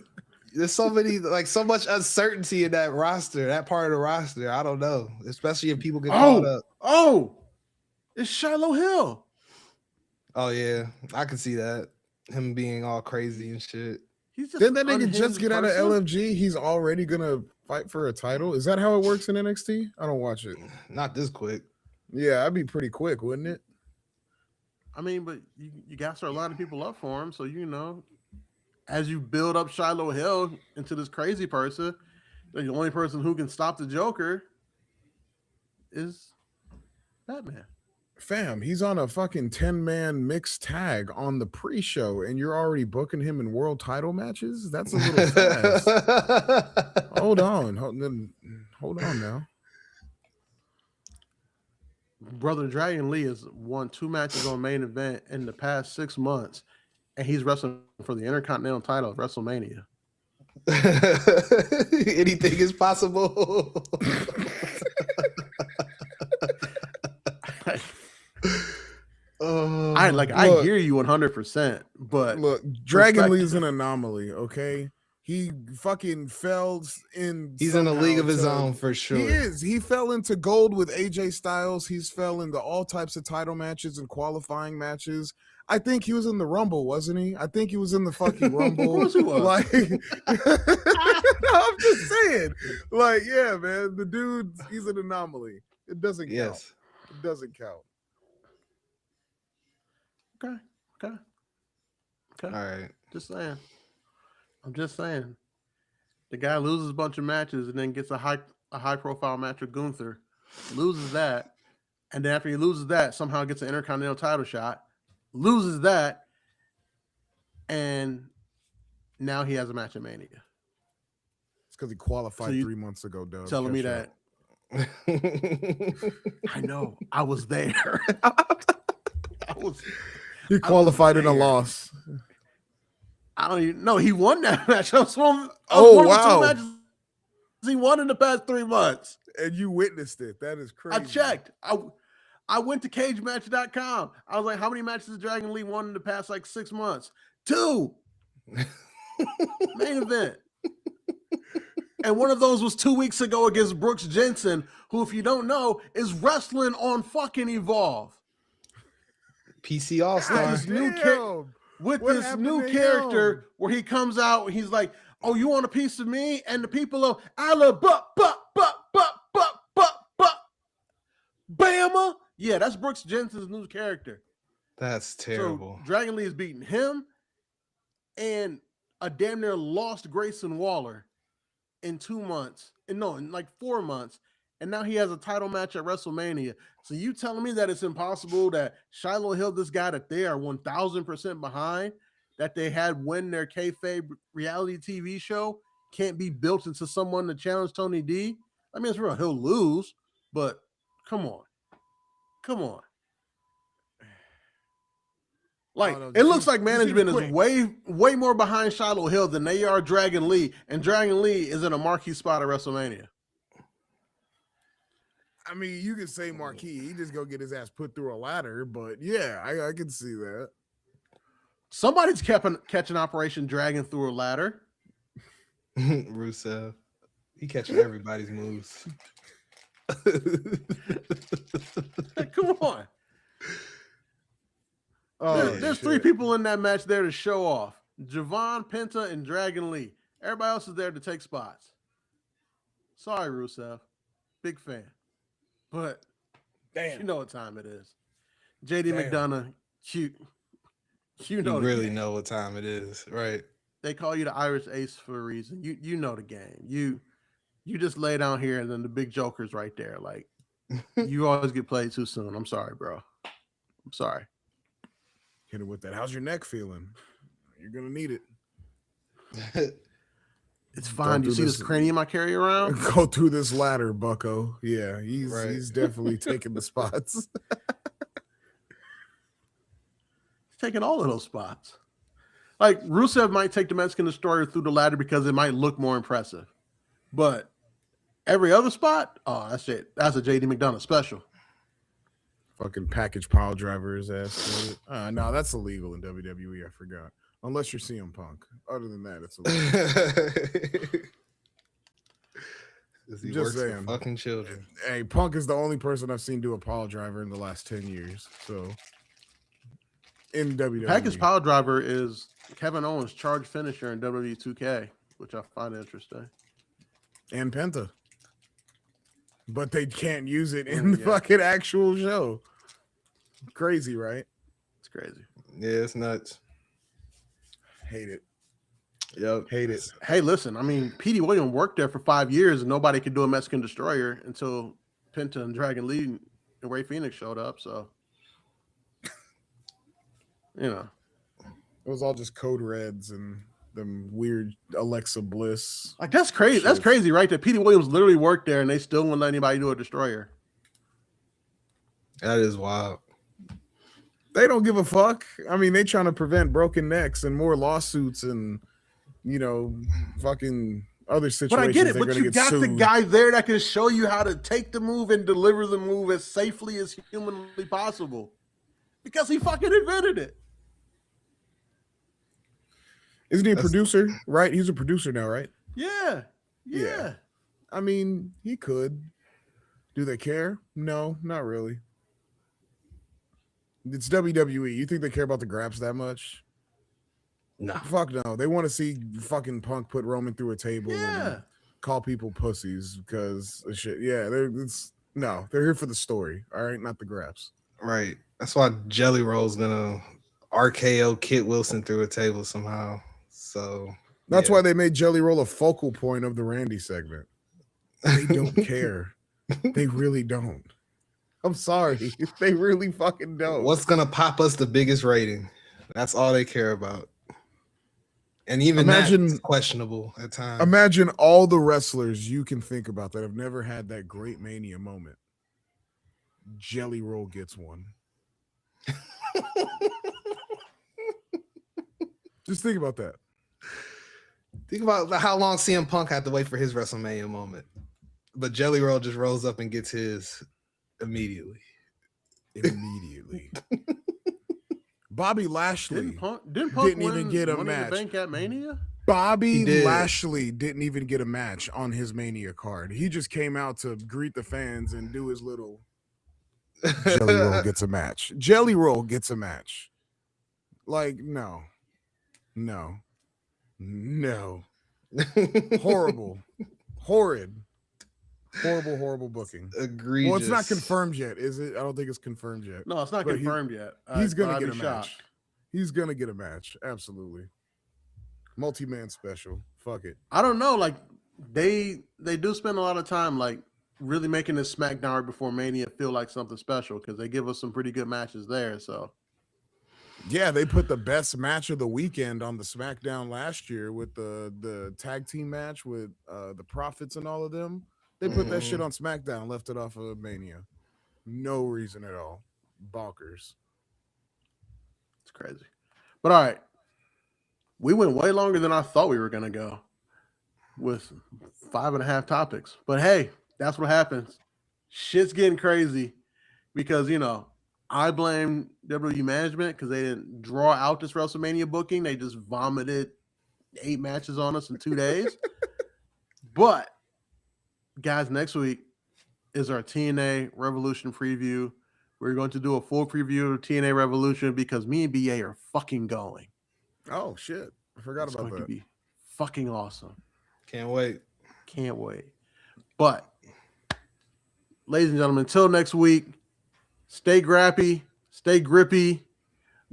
There's so much uncertainty in that roster, that part of the roster. I don't know. Especially if people get caught up. Oh, it's Shiloh Hill. Oh, yeah. I can see that. Him being all crazy and shit. Didn't that nigga just get out of LFG? He's already gonna fight for a title. Is that how it works in NXT? I don't watch it. Not this quick. Yeah, that'd be pretty quick, wouldn't it? I mean, but you got to start lining people up for him. So, as you build up Shiloh Hill into this crazy person, the only person who can stop the Joker is Batman. Fam, he's on a fucking 10-man mixed tag on the pre-show, and you're already booking him in world title matches? That's a little fast. Hold on. Hold on now. Brother Dragon Lee has won 2 matches on main event in the past 6 months, and he's wrestling for the Intercontinental title at WrestleMania. Anything is possible. I hear you 100%, but look, Dragon Lee is an anomaly. Okay, he fucking fell in. He's in a league of his own for sure. He is. He fell into gold with AJ Styles. He's fell into all types of title matches and qualifying matches. I think he was in the Rumble, wasn't he? I think he was in the fucking Rumble. Of course he was. Like, I'm just saying. Like, yeah, man, the dude, he's an anomaly. It doesn't count. It doesn't count. Okay. All right. Just saying. I'm just saying. The guy loses a bunch of matches and then gets a high profile match with Gunther, loses that, and then after he loses that, somehow gets an Intercontinental title shot, loses that, and now he has a match at Mania. It's because he qualified 3 months ago, Doug. Telling me that. I know. I was there. He qualified in a loss. I don't even know. He won that match. Wow. Wow. 2 matches he won in the past 3 months. And you witnessed it. That is crazy. I checked. I went to cagematch.com. I was like, how many matches has Dragon Lee won in the past 6 months? 2. Main event. And one of those was 2 weeks ago against Brooks Jensen, who, if you don't know, is wrestling on fucking Evolve. PC All-Star. With this new character where he comes out and he's like, oh, you want a piece of me? And the people of Alabama, Bama. Yeah, that's Brooks Jensen's new character. That's terrible. So Dragon Lee is beating him and a damn near lost Grayson Waller in 2 months. In 4 months. And now he has a title match at WrestleMania. So you telling me that it's impossible that Shiloh Hill, this guy that they are 1,000% behind, that they had win their kayfabe reality TV show, can't be built into someone to challenge Tony D? I mean, it's real. He'll lose, but come on. It looks like management is way more behind Shiloh Hill than they are Dragon Lee, and Dragon Lee is in a marquee spot at WrestleMania. I mean, you can say marquee. He just go get his ass put through a ladder, but yeah, I can see that. Somebody's catching Operation Dragon through a ladder. Rusev. He catching everybody's moves. Come on. There's 3 people in that match there to show off. Javon, Penta, and Dragon Lee. Everybody else is there to take spots. Sorry, Rusev. Big fan. But you know what time it is. JD McDonough, you know really know what time it is, right? They call you the Irish Ace for a reason. You know the game. You just lay down here and then the big joker's right there. Like, you always get played too soon. I'm sorry, bro. I'm sorry. Hit it with that. How's your neck feeling? You're gonna need it. It's fine. Do you see this cranium I carry around? Go through this ladder, bucko. Yeah, he's definitely taking the spots. He's taking all of those spots. Like, Rusev might take the Mexican Destroyer through the ladder because it might look more impressive. But every other spot, that's it. That's a JD McDonough special. Fucking package pile drivers ass. No, that's illegal in WWE. I forgot. Unless you're CM Punk. Other than that, it's illegal. He just works for fucking children. Hey, Punk is the only person I've seen do a pile driver in the last 10 years. So in WWE. Package pile driver is Kevin Owens' charge finisher in WWE 2K, which I find interesting. And Penta. But they can't use it in the fucking actual show. Crazy, right? It's crazy. Yeah, it's nuts. Hate it. Yep. Hate it. Hey, listen, I mean, Petey Williams worked there for 5 years and nobody could do a Mexican Destroyer until Penta and Dragon Lee and Ray Phoenix showed up. So, it was all just code reds and them weird Alexa Bliss. Like that's crazy. That's Shit. crazy, right? That Petey Williams literally worked there, and they still won't let anybody do a destroyer. That is wild. They don't give a fuck. I mean, they trying to prevent broken necks and more lawsuits and fucking other situations. But I get it. They're But gonna you get got the sued. guy there that can show you how to take the move and deliver the move as safely as humanly possible, because he fucking invented it. Isn't he a producer? Right? He's a producer now, right? Yeah. I mean, he could. Do they care? No, not really. It's WWE. You think they care about the graps that much? No. Fuck no. They want to see fucking Punk put Roman through a table Yeah. and call people pussies because of shit. Yeah, they're here for the story. All right, not the graps. Right. That's why Jelly Roll's gonna RKO Kit Wilson through a table somehow. So that's why they made Jelly Roll a focal point of the Randy segment. They don't care. They really don't. I'm sorry. They really fucking don't. What's gonna pop us the biggest rating? That's all they care about. And even that's questionable at times. Imagine all the wrestlers you can think about that have never had that great Mania moment. Jelly Roll gets one. Just think about that. Think about how long CM Punk had to wait for his WrestleMania moment. But Jelly Roll just rolls up and gets his immediately. Bobby Lashley didn't even get a match. Bank at Mania? Bobby Lashley didn't even get a match on his Mania card. He just came out to greet the fans and do his little Jelly Roll gets a match. Jelly Roll gets a match. Like, no. Horrible. Horrible booking. Egregious. Well, it's not confirmed yet, is it? I don't think it's confirmed yet. No, it's not confirmed yet. He's gonna get a match. He's gonna get a match. Absolutely. Multi-man special. Fuck it. I don't know. Like they do spend a lot of time like really making this SmackDown right before Mania feel like something special, because they give us some pretty good matches there. So yeah, they put the best match of the weekend on the SmackDown last year with the tag team match with the Profits and all of them. They put that shit on SmackDown, left it off of Mania. No reason at all. Bonkers. It's crazy. But all right. We went way longer than I thought we were going to go with 5.5 topics. But hey, that's what happens. Shit's getting crazy because, I blame WWE management because they didn't draw out this WrestleMania booking. They just vomited 8 matches on us in 2 days. But guys, next week is our TNA Revolution preview. We're going to do a full preview of TNA Revolution because me and BA are fucking going. Oh, shit. I forgot about that. It's going to be fucking awesome. Can't wait. But, ladies and gentlemen, until next week, stay grappy, stay grippy.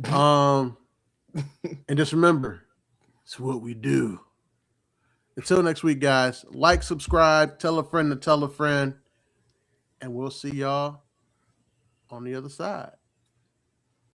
And just remember, it's what we do. Until next week, guys, like, subscribe, tell a friend to tell a friend, and we'll see y'all on the other side.